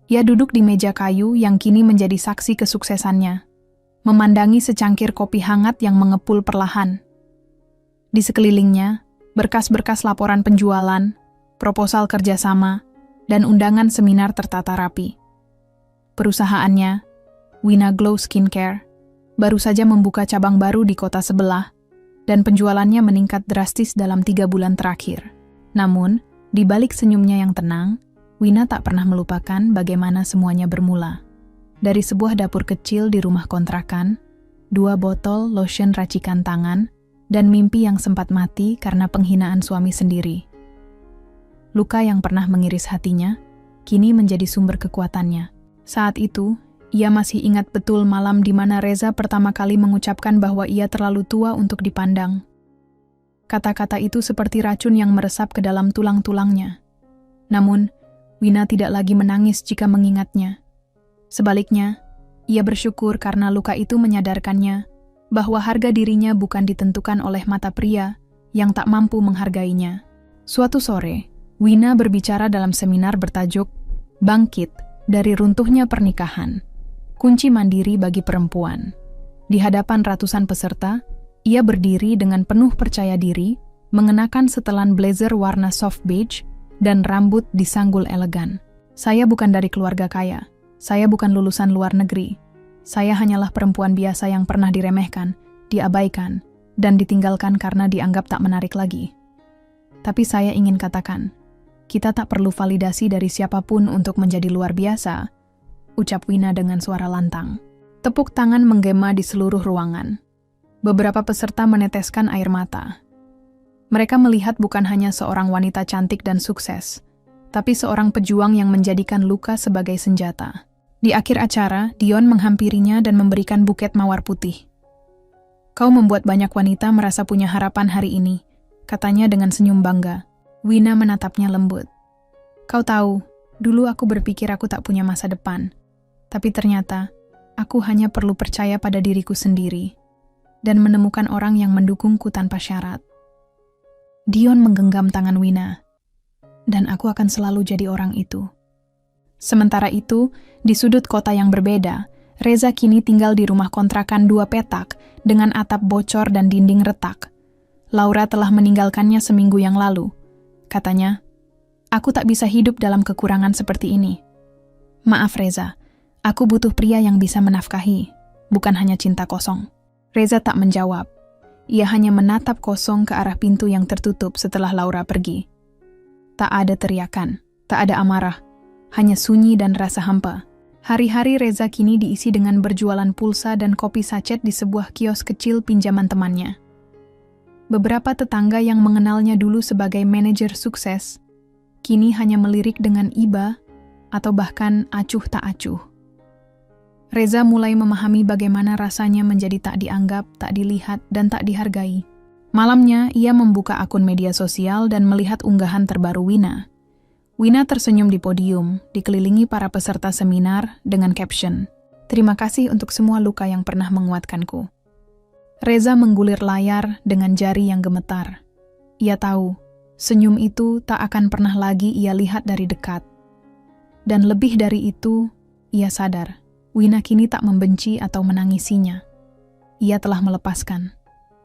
Ia duduk di meja kayu yang kini menjadi saksi kesuksesannya, memandangi secangkir kopi hangat yang mengepul perlahan. Di sekelilingnya, berkas-berkas laporan penjualan, proposal kerjasama, dan undangan seminar tertata rapi. Perusahaannya, Wina Glow Skincare, baru saja membuka cabang baru di kota sebelah, dan penjualannya meningkat drastis dalam 3 bulan terakhir. Namun, di balik senyumnya yang tenang, Wina tak pernah melupakan bagaimana semuanya bermula. Dari sebuah dapur kecil di rumah kontrakan, 2 botol lotion racikan tangan, dan mimpi yang sempat mati karena penghinaan suami sendiri. Luka yang pernah mengiris hatinya, kini menjadi sumber kekuatannya. Saat itu, ia masih ingat betul malam di mana Reza pertama kali mengucapkan bahwa ia terlalu tua untuk dipandang. Kata-kata itu seperti racun yang meresap ke dalam tulang-tulangnya. Namun, Wina tidak lagi menangis jika mengingatnya. Sebaliknya, ia bersyukur karena luka itu menyadarkannya bahwa harga dirinya bukan ditentukan oleh mata pria yang tak mampu menghargainya. Suatu sore, Wina berbicara dalam seminar bertajuk "Bangkit dari Runtuhnya Pernikahan, Kunci Mandiri Bagi Perempuan". Di hadapan ratusan peserta, ia berdiri dengan penuh percaya diri, mengenakan setelan blazer warna soft beige dan rambut disanggul elegan. "Saya bukan dari keluarga kaya. Saya bukan lulusan luar negeri. Saya hanyalah perempuan biasa yang pernah diremehkan, diabaikan, dan ditinggalkan karena dianggap tak menarik lagi. Tapi saya ingin katakan, kita tak perlu validasi dari siapapun untuk menjadi luar biasa," ucap Wina dengan suara lantang. Tepuk tangan menggema di seluruh ruangan. Beberapa peserta meneteskan air mata. Mereka melihat bukan hanya seorang wanita cantik dan sukses, tapi seorang pejuang yang menjadikan luka sebagai senjata. Di akhir acara, Dion menghampirinya dan memberikan buket mawar putih. "Kau membuat banyak wanita merasa punya harapan hari ini," katanya dengan senyum bangga. Wina menatapnya lembut. "Kau tahu, dulu aku berpikir aku tak punya masa depan. Tapi ternyata, aku hanya perlu percaya pada diriku sendiri dan menemukan orang yang mendukungku tanpa syarat." Dion menggenggam tangan Wina. "Dan aku akan selalu jadi orang itu." Sementara itu, di sudut kota yang berbeda, Reza kini tinggal di rumah kontrakan 2 petak dengan atap bocor dan dinding retak. Laura telah meninggalkannya seminggu yang lalu. Katanya, "Aku tak bisa hidup dalam kekurangan seperti ini. Maaf Reza, aku butuh pria yang bisa menafkahi, bukan hanya cinta kosong." Reza tak menjawab. Ia hanya menatap kosong ke arah pintu yang tertutup setelah Laura pergi. Tak ada teriakan, tak ada amarah, hanya sunyi dan rasa hampa. Hari-hari Reza kini diisi dengan berjualan pulsa dan kopi sachet di sebuah kios kecil pinjaman temannya. Beberapa tetangga yang mengenalnya dulu sebagai manajer sukses, kini hanya melirik dengan iba atau bahkan acuh tak acuh. Reza mulai memahami bagaimana rasanya menjadi tak dianggap, tak dilihat, dan tak dihargai. Malamnya, ia membuka akun media sosial dan melihat unggahan terbaru Wina. Wina tersenyum di podium, dikelilingi para peserta seminar dengan caption, "Terima kasih untuk semua luka yang pernah menguatkanku." Reza menggulir layar dengan jari yang gemetar. Ia tahu, senyum itu tak akan pernah lagi ia lihat dari dekat. Dan lebih dari itu, ia sadar, Wina kini tak membenci atau menangisinya. Ia telah melepaskan.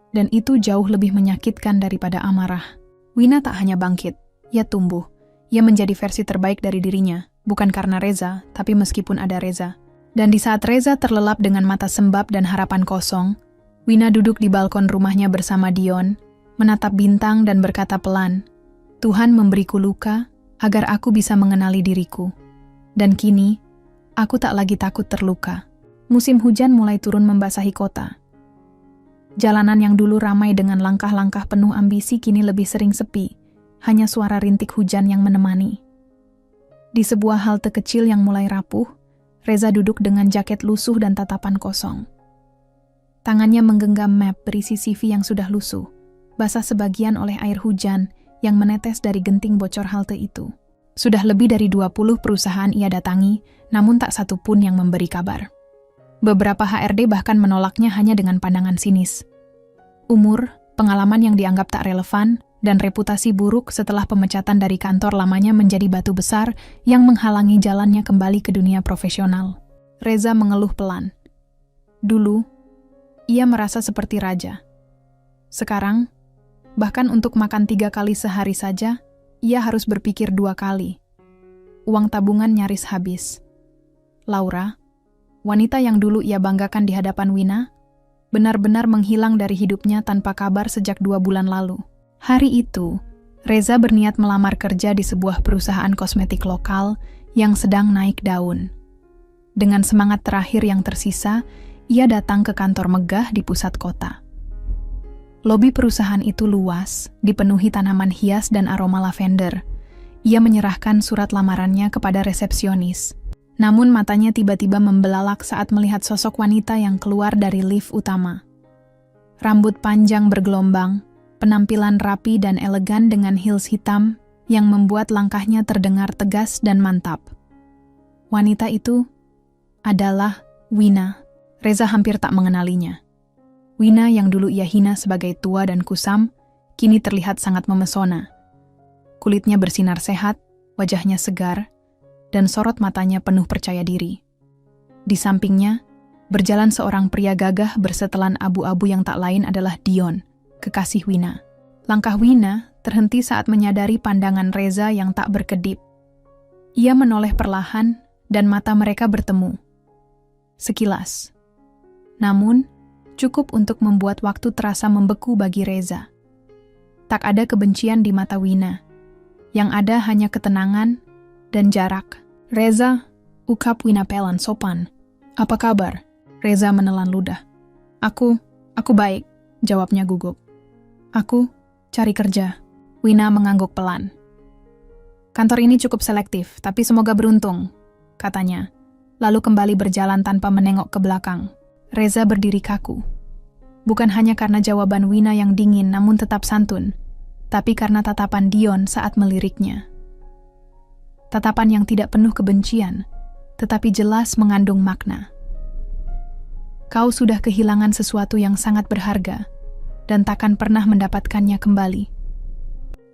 Dan itu jauh lebih menyakitkan daripada amarah. Wina tak hanya bangkit, ia tumbuh. Ia menjadi versi terbaik dari dirinya, bukan karena Reza, tapi meskipun ada Reza. Dan di saat Reza terlelap dengan mata sembab dan harapan kosong, Wina duduk di balkon rumahnya bersama Dion, menatap bintang dan berkata pelan, "Tuhan memberiku luka agar aku bisa mengenali diriku. Dan kini, aku tak lagi takut terluka." Musim hujan mulai turun membasahi kota. Jalanan yang dulu ramai dengan langkah-langkah penuh ambisi kini lebih sering sepi, hanya suara rintik hujan yang menemani. Di sebuah halte kecil yang mulai rapuh, Reza duduk dengan jaket lusuh dan tatapan kosong. Tangannya menggenggam map berisi CV yang sudah lusuh, basah sebagian oleh air hujan yang menetes dari genting bocor halte itu. Sudah lebih dari 20 perusahaan ia datangi, namun tak satu pun yang memberi kabar. Beberapa HRD bahkan menolaknya hanya dengan pandangan sinis. Umur, pengalaman yang dianggap tak relevan, dan reputasi buruk setelah pemecatan dari kantor lamanya menjadi batu besar yang menghalangi jalannya kembali ke dunia profesional. Reza mengeluh pelan. Dulu, ia merasa seperti raja. Sekarang, bahkan untuk makan 3 kali sehari saja, ia harus berpikir 2 kali. Uang tabungan nyaris habis. Laura, wanita yang dulu ia banggakan di hadapan Wina, benar-benar menghilang dari hidupnya tanpa kabar sejak 2 bulan lalu. Hari itu, Reza berniat melamar kerja di sebuah perusahaan kosmetik lokal yang sedang naik daun. Dengan semangat terakhir yang tersisa, ia datang ke kantor megah di pusat kota. Lobi perusahaan itu luas, dipenuhi tanaman hias dan aroma lavender. Ia menyerahkan surat lamarannya kepada resepsionis. Namun matanya tiba-tiba membelalak saat melihat sosok wanita yang keluar dari lift utama. Rambut panjang bergelombang, penampilan rapi dan elegan dengan heels hitam yang membuat langkahnya terdengar tegas dan mantap. Wanita itu adalah Wina. Reza hampir tak mengenalinya. Wina yang dulu ia hina sebagai tua dan kusam, kini terlihat sangat memesona. Kulitnya bersinar sehat, wajahnya segar, dan sorot matanya penuh percaya diri. Di sampingnya, berjalan seorang pria gagah bersetelan abu-abu yang tak lain adalah Dion, kekasih Wina. Langkah Wina terhenti saat menyadari pandangan Reza yang tak berkedip. Ia menoleh perlahan dan mata mereka bertemu. Sekilas. Namun, cukup untuk membuat waktu terasa membeku bagi Reza. Tak ada kebencian di mata Wina. Yang ada hanya ketenangan dan jarak. "Reza," ukap Wina pelan sopan. "Apa kabar?" Reza menelan ludah. Aku baik," jawabnya gugup. "Aku cari kerja." Wina mengangguk pelan. "Kantor ini cukup selektif, tapi semoga beruntung," katanya. Lalu kembali berjalan tanpa menengok ke belakang. Reza berdiri kaku. Bukan hanya karena jawaban Wina yang dingin namun tetap santun, tapi karena tatapan Dion saat meliriknya. Tatapan yang tidak penuh kebencian, tetapi jelas mengandung makna. "Kau sudah kehilangan sesuatu yang sangat berharga, dan takkan pernah mendapatkannya kembali."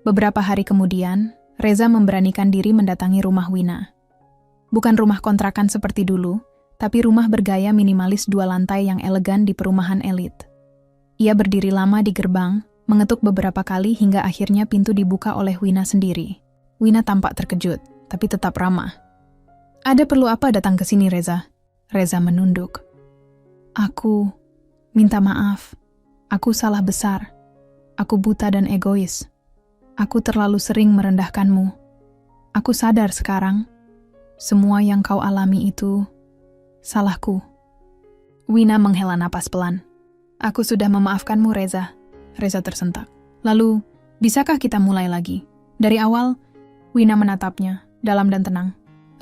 Beberapa hari kemudian, Reza memberanikan diri mendatangi rumah Wina. Bukan rumah kontrakan seperti dulu, tapi rumah bergaya minimalis 2 lantai yang elegan di perumahan elit. Ia berdiri lama di gerbang, mengetuk beberapa kali hingga akhirnya pintu dibuka oleh Wina sendiri. Wina tampak terkejut, tapi tetap ramah. "Ada perlu apa datang ke sini, Reza?" Reza menunduk. Aku minta maaf. Aku salah besar. Aku buta dan egois. Aku terlalu sering merendahkanmu. Aku sadar sekarang, semua yang kau alami itu salahku." Wina menghela napas pelan. "Aku sudah memaafkanmu, Reza." Reza tersentak. "Lalu, bisakah kita mulai lagi? Dari awal?" Wina menatapnya, dalam dan tenang.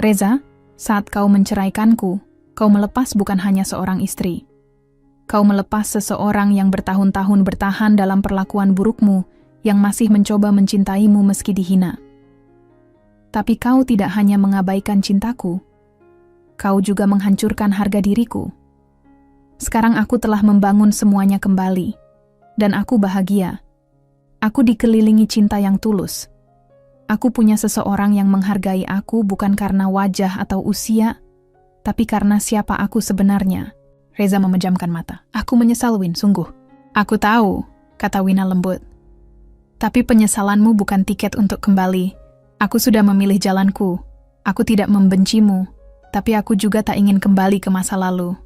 "Reza, saat kau menceraikanku, kau melepas bukan hanya seorang istri. Kau melepas seseorang yang bertahun-tahun bertahan dalam perlakuan burukmu, yang masih mencoba mencintaimu meski dihina. Tapi kau tidak hanya mengabaikan cintaku, kau juga menghancurkan harga diriku. Sekarang aku telah membangun semuanya kembali, dan aku bahagia. Aku dikelilingi cinta yang tulus. Aku punya seseorang yang menghargai aku bukan karena wajah atau usia, tapi karena siapa aku sebenarnya." Reza memejamkan mata. "Aku menyesal, Win, sungguh." "Aku tahu," kata Wina lembut. "Tapi penyesalanmu bukan tiket untuk kembali. Aku sudah memilih jalanku. Aku tidak membencimu. Tapi aku juga tak ingin kembali ke masa lalu.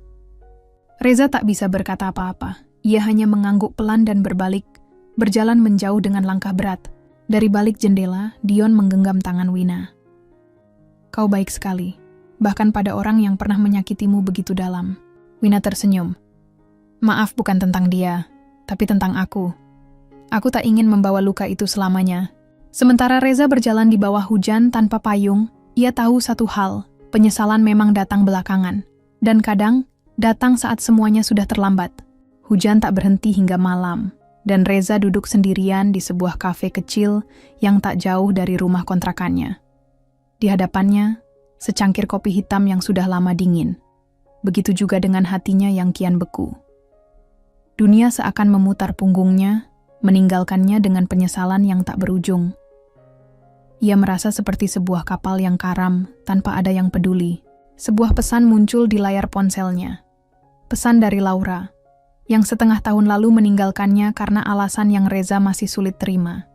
Reza tak bisa berkata apa-apa. Ia hanya mengangguk pelan dan berbalik, berjalan menjauh dengan langkah berat. Dari balik jendela, Dion menggenggam tangan Wina. Kau baik sekali, bahkan pada orang yang pernah menyakitimu begitu dalam. Wina tersenyum. Maaf, bukan tentang dia, tapi tentang aku. Aku tak ingin membawa luka itu selamanya. Sementara Reza berjalan di bawah hujan tanpa payung, ia tahu satu hal, penyesalan memang datang belakangan. Dan kadang, datang saat semuanya sudah terlambat. Hujan tak berhenti hingga malam, dan Reza duduk sendirian di sebuah kafe kecil yang tak jauh dari rumah kontrakannya. Di hadapannya, secangkir kopi hitam yang sudah lama dingin. Begitu juga dengan hatinya yang kian beku. Dunia seakan memutar punggungnya, meninggalkannya dengan penyesalan yang tak berujung. Ia merasa seperti sebuah kapal yang karam tanpa ada yang peduli. Sebuah pesan muncul di layar ponselnya. Pesan dari Laura, yang setengah tahun lalu meninggalkannya karena alasan yang Reza masih sulit terima.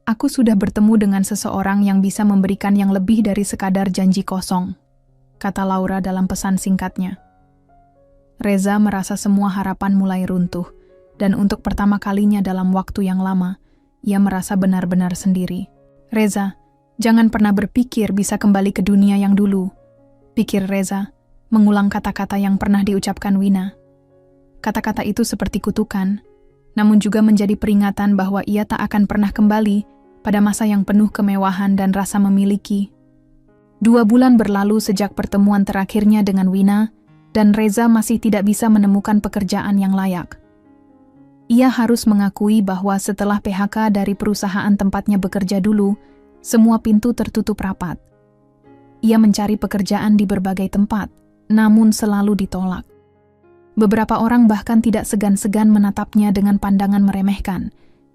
Aku sudah bertemu dengan seseorang yang bisa memberikan yang lebih dari sekadar janji kosong, kata Laura dalam pesan singkatnya. Reza merasa semua harapan mulai runtuh, dan untuk pertama kalinya dalam waktu yang lama, ia merasa benar-benar sendiri. Reza, jangan pernah berpikir bisa kembali ke dunia yang dulu, pikir Reza, mengulang kata-kata yang pernah diucapkan Wina. Kata-kata itu seperti kutukan, namun juga menjadi peringatan bahwa ia tak akan pernah kembali pada masa yang penuh kemewahan dan rasa memiliki. 2 bulan berlalu sejak pertemuan terakhirnya dengan Wina, dan Reza masih tidak bisa menemukan pekerjaan yang layak. Ia harus mengakui bahwa setelah PHK dari perusahaan tempatnya bekerja dulu, semua pintu tertutup rapat. Ia mencari pekerjaan di berbagai tempat, namun selalu ditolak. Beberapa orang bahkan tidak segan-segan menatapnya dengan pandangan meremehkan,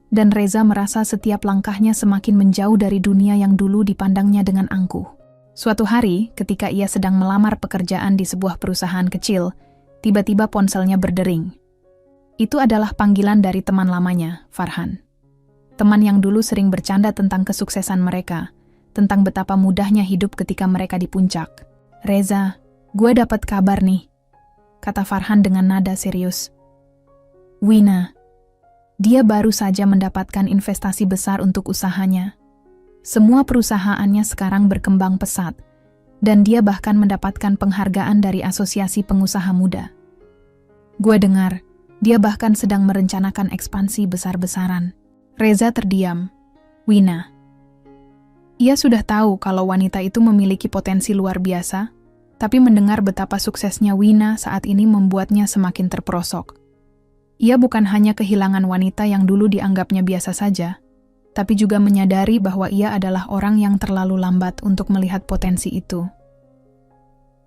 dan Reza merasa setiap langkahnya semakin menjauh dari dunia yang dulu dipandangnya dengan angkuh. Suatu hari, ketika ia sedang melamar pekerjaan di sebuah perusahaan kecil, tiba-tiba ponselnya berdering. Itu adalah panggilan dari teman lamanya, Farhan. Teman yang dulu sering bercanda tentang kesuksesan mereka, tentang betapa mudahnya hidup ketika mereka di puncak. Reza, gue dapat kabar nih, kata Farhan dengan nada serius. Wina, dia baru saja mendapatkan investasi besar untuk usahanya. Semua perusahaannya sekarang berkembang pesat, dan dia bahkan mendapatkan penghargaan dari Asosiasi Pengusaha Muda. Gue dengar, dia bahkan sedang merencanakan ekspansi besar-besaran. Reza terdiam. Wina. Ia sudah tahu kalau wanita itu memiliki potensi luar biasa, tapi mendengar betapa suksesnya Wina saat ini membuatnya semakin terperosok. Ia bukan hanya kehilangan wanita yang dulu dianggapnya biasa saja, tapi juga menyadari bahwa ia adalah orang yang terlalu lambat untuk melihat potensi itu.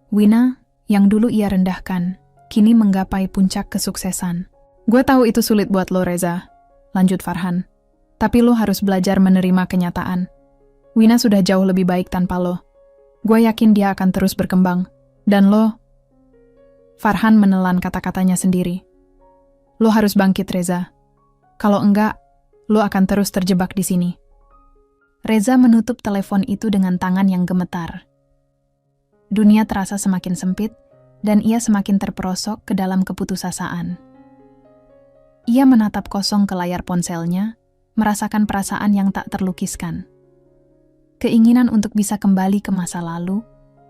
Wina, yang dulu ia rendahkan, kini menggapai puncak kesuksesan. Gue tahu itu sulit buat lo, Reza, lanjut Farhan. Tapi lo harus belajar menerima kenyataan. Wina sudah jauh lebih baik tanpa lo. Gue yakin dia akan terus berkembang. Dan lo... Farhan menelan kata-katanya sendiri. Lo harus bangkit, Reza. Kalau enggak, lo akan terus terjebak di sini. Reza menutup telepon itu dengan tangan yang gemetar. Dunia terasa semakin sempit, dan ia semakin terperosok ke dalam keputusasaan. Ia menatap kosong ke layar ponselnya, merasakan perasaan yang tak terlukiskan. Keinginan untuk bisa kembali ke masa lalu,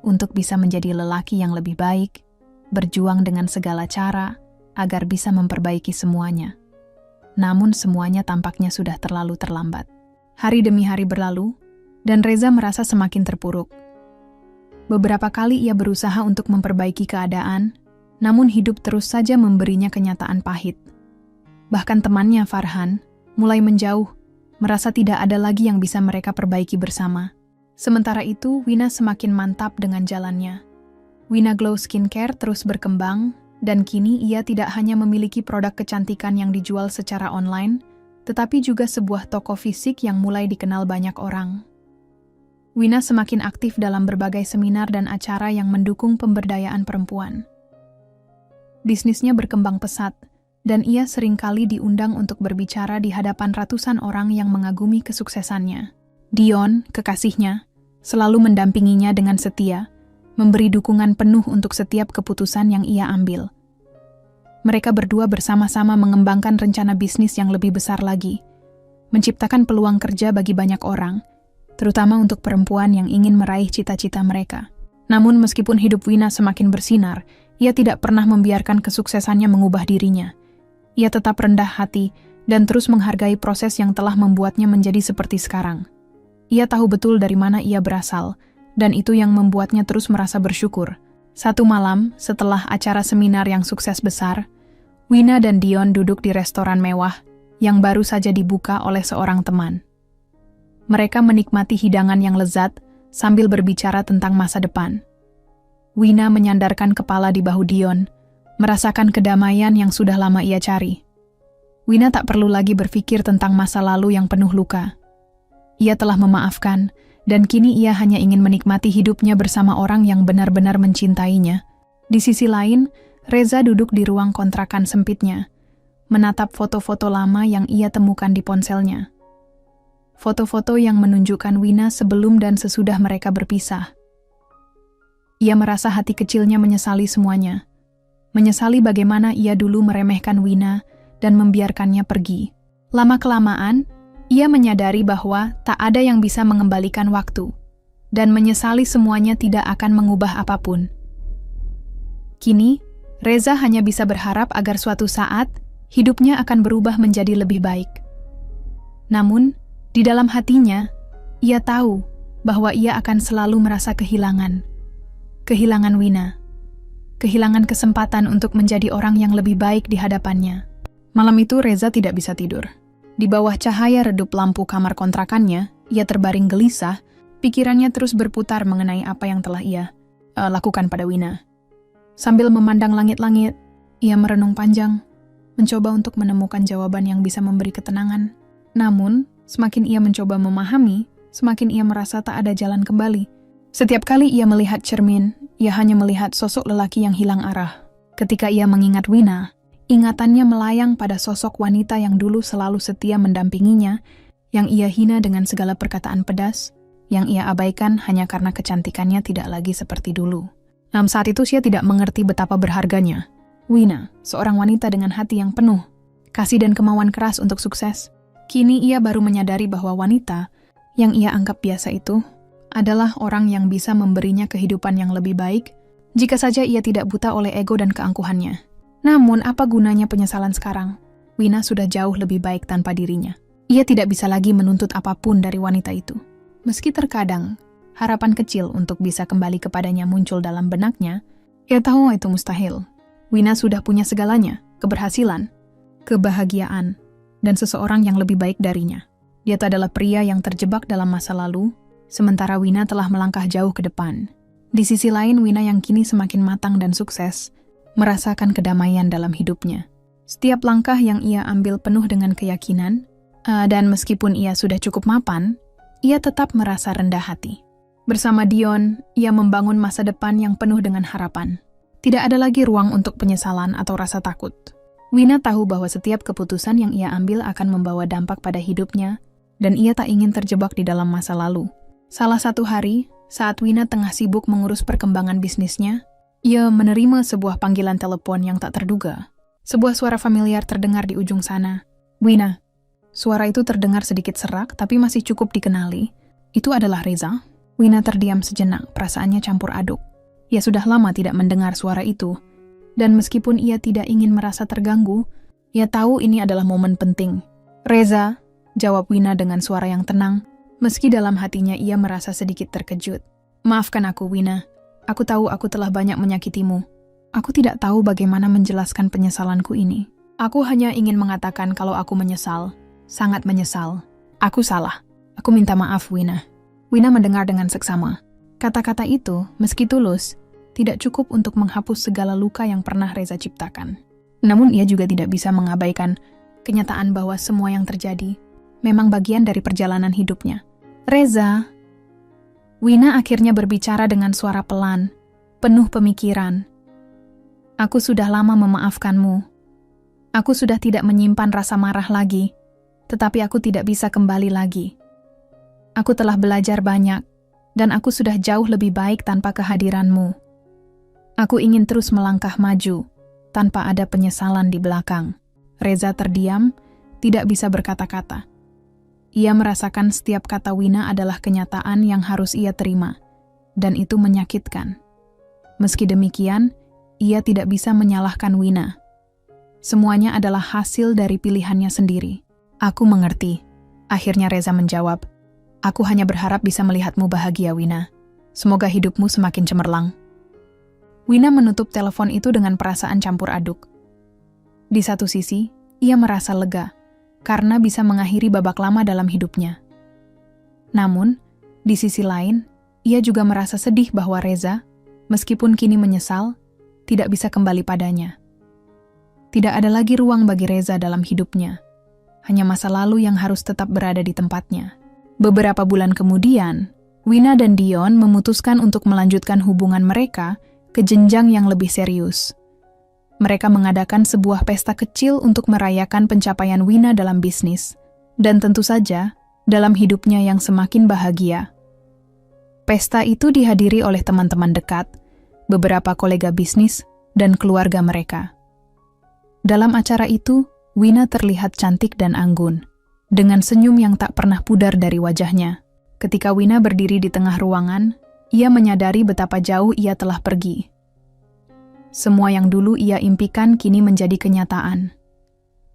untuk bisa menjadi lelaki yang lebih baik, berjuang dengan segala cara, agar bisa memperbaiki semuanya. Namun semuanya tampaknya sudah terlalu terlambat. Hari demi hari berlalu, dan Reza merasa semakin terpuruk. Beberapa kali ia berusaha untuk memperbaiki keadaan, namun hidup terus saja memberinya kenyataan pahit. Bahkan temannya Farhan mulai menjauh, merasa tidak ada lagi yang bisa mereka perbaiki bersama. Sementara itu, Wina semakin mantap dengan jalannya. Wina Glow Skincare terus berkembang, dan kini ia tidak hanya memiliki produk kecantikan yang dijual secara online, tetapi juga sebuah toko fisik yang mulai dikenal banyak orang. Wina semakin aktif dalam berbagai seminar dan acara yang mendukung pemberdayaan perempuan. Bisnisnya berkembang pesat, dan ia seringkali diundang untuk berbicara di hadapan ratusan orang yang mengagumi kesuksesannya. Dion, kekasihnya, selalu mendampinginya dengan setia, memberi dukungan penuh untuk setiap keputusan yang ia ambil. Mereka berdua bersama-sama mengembangkan rencana bisnis yang lebih besar lagi, menciptakan peluang kerja bagi banyak orang, terutama untuk perempuan yang ingin meraih cita-cita mereka. Namun meskipun hidup Wina semakin bersinar, ia tidak pernah membiarkan kesuksesannya mengubah dirinya. Ia tetap rendah hati dan terus menghargai proses yang telah membuatnya menjadi seperti sekarang. Ia tahu betul dari mana ia berasal, dan itu yang membuatnya terus merasa bersyukur. Satu malam, setelah acara seminar yang sukses besar, Wina dan Dion duduk di restoran mewah yang baru saja dibuka oleh seorang teman. Mereka menikmati hidangan yang lezat sambil berbicara tentang masa depan. Wina menyandarkan kepala di bahu Dion, merasakan kedamaian yang sudah lama ia cari. Wina tak perlu lagi berpikir tentang masa lalu yang penuh luka. Ia telah memaafkan, dan kini ia hanya ingin menikmati hidupnya bersama orang yang benar-benar mencintainya. Di sisi lain, Reza duduk di ruang kontrakan sempitnya, menatap foto-foto lama yang ia temukan di ponselnya. Foto-foto yang menunjukkan Wina sebelum dan sesudah mereka berpisah. Ia merasa hati kecilnya menyesali semuanya. Menyesali bagaimana ia dulu meremehkan Wina dan membiarkannya pergi. Lama-kelamaan, ia menyadari bahwa tak ada yang bisa mengembalikan waktu, dan menyesali semuanya tidak akan mengubah apapun. Kini, Reza hanya bisa berharap agar suatu saat, hidupnya akan berubah menjadi lebih baik. Namun, di dalam hatinya, ia tahu bahwa ia akan selalu merasa kehilangan. Kehilangan Wina. Kehilangan kesempatan untuk menjadi orang yang lebih baik di hadapannya. Malam itu Reza tidak bisa tidur. Di bawah cahaya redup lampu kamar kontrakannya, ia terbaring gelisah, pikirannya terus berputar mengenai apa yang telah ia lakukan pada Wina. Sambil memandang langit-langit, ia merenung panjang, mencoba untuk menemukan jawaban yang bisa memberi ketenangan. Namun, semakin ia mencoba memahami, semakin ia merasa tak ada jalan kembali. Setiap kali ia melihat cermin, ia hanya melihat sosok lelaki yang hilang arah. Ketika ia mengingat Wina, ingatannya melayang pada sosok wanita yang dulu selalu setia mendampinginya, yang ia hina dengan segala perkataan pedas, yang ia abaikan hanya karena kecantikannya tidak lagi seperti dulu. Namun saat itu ia tidak mengerti betapa berharganya. Wina, seorang wanita dengan hati yang penuh, kasih dan kemauan keras untuk sukses. Kini ia baru menyadari bahwa wanita yang ia anggap biasa itu adalah orang yang bisa memberinya kehidupan yang lebih baik, jika saja ia tidak buta oleh ego dan keangkuhannya. Namun, apa gunanya penyesalan sekarang? Wina sudah jauh lebih baik tanpa dirinya. Ia tidak bisa lagi menuntut apapun dari wanita itu. Meski terkadang, harapan kecil untuk bisa kembali kepadanya muncul dalam benaknya, ia tahu itu mustahil. Wina sudah punya segalanya, keberhasilan, kebahagiaan, dan seseorang yang lebih baik darinya. Dia adalah pria yang terjebak dalam masa lalu, sementara Wina telah melangkah jauh ke depan. Di sisi lain, Wina yang kini semakin matang dan sukses, merasakan kedamaian dalam hidupnya. Setiap langkah yang ia ambil penuh dengan keyakinan, dan meskipun ia sudah cukup mapan, ia tetap merasa rendah hati. Bersama Dion, ia membangun masa depan yang penuh dengan harapan. Tidak ada lagi ruang untuk penyesalan atau rasa takut. Wina tahu bahwa setiap keputusan yang ia ambil akan membawa dampak pada hidupnya, dan ia tak ingin terjebak di dalam masa lalu. Salah satu hari, saat Wina tengah sibuk mengurus perkembangan bisnisnya, ia menerima sebuah panggilan telepon yang tak terduga. Sebuah suara familiar terdengar di ujung sana. Wina. Suara itu terdengar sedikit serak, tapi masih cukup dikenali. Itu adalah Reza. Wina terdiam sejenak, perasaannya campur aduk. Ia sudah lama tidak mendengar suara itu, dan meskipun ia tidak ingin merasa terganggu, ia tahu ini adalah momen penting. Reza, jawab Wina dengan suara yang tenang, meski dalam hatinya ia merasa sedikit terkejut. Maafkan aku, Wina. Aku tahu aku telah banyak menyakitimu. Aku tidak tahu bagaimana menjelaskan penyesalanku ini. Aku hanya ingin mengatakan kalau aku menyesal. Sangat menyesal. Aku salah. Aku minta maaf, Wina. Wina mendengar dengan seksama. Kata-kata itu, meski tulus, tidak cukup untuk menghapus segala luka yang pernah Reza ciptakan. Namun ia juga tidak bisa mengabaikan kenyataan bahwa semua yang terjadi memang bagian dari perjalanan hidupnya. Reza. Wina akhirnya berbicara dengan suara pelan, penuh pemikiran. Aku sudah lama memaafkanmu. Aku sudah tidak menyimpan rasa marah lagi, tetapi aku tidak bisa kembali lagi. Aku telah belajar banyak, dan aku sudah jauh lebih baik tanpa kehadiranmu. Aku ingin terus melangkah maju, tanpa ada penyesalan di belakang." Reza terdiam, tidak bisa berkata-kata. Ia merasakan setiap kata Wina adalah kenyataan yang harus ia terima, dan itu menyakitkan. Meski demikian, ia tidak bisa menyalahkan Wina. Semuanya adalah hasil dari pilihannya sendiri. "Aku mengerti," akhirnya Reza menjawab. "Aku hanya berharap bisa melihatmu bahagia, Wina. Semoga hidupmu semakin cemerlang." Wina menutup telepon itu dengan perasaan campur aduk. Di satu sisi, ia merasa lega, karena bisa mengakhiri babak lama dalam hidupnya. Namun, di sisi lain, ia juga merasa sedih bahwa Reza, meskipun kini menyesal, tidak bisa kembali padanya. Tidak ada lagi ruang bagi Reza dalam hidupnya. Hanya masa lalu yang harus tetap berada di tempatnya. Beberapa bulan kemudian, Wina dan Dion memutuskan untuk melanjutkan hubungan mereka ke jenjang yang lebih serius. Mereka mengadakan sebuah pesta kecil untuk merayakan pencapaian Wina dalam bisnis, dan tentu saja dalam hidupnya yang semakin bahagia. Pesta itu dihadiri oleh teman-teman dekat, beberapa kolega bisnis, dan keluarga mereka. Dalam acara itu, Wina terlihat cantik dan anggun, dengan senyum yang tak pernah pudar dari wajahnya. Ketika Wina berdiri di tengah ruangan, ia menyadari betapa jauh ia telah pergi. Semua yang dulu ia impikan kini menjadi kenyataan.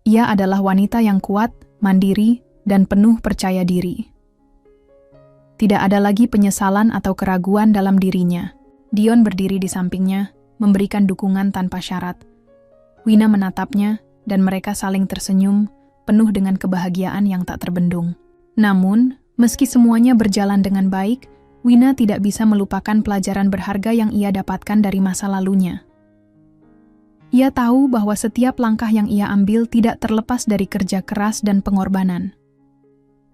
Ia adalah wanita yang kuat, mandiri, dan penuh percaya diri. Tidak ada lagi penyesalan atau keraguan dalam dirinya. Dion berdiri di sampingnya, memberikan dukungan tanpa syarat. Wina menatapnya, dan mereka saling tersenyum, penuh dengan kebahagiaan yang tak terbendung. Namun, meski semuanya berjalan dengan baik, Wina tidak bisa melupakan pelajaran berharga yang ia dapatkan dari masa lalunya. Ia tahu bahwa setiap langkah yang ia ambil tidak terlepas dari kerja keras dan pengorbanan.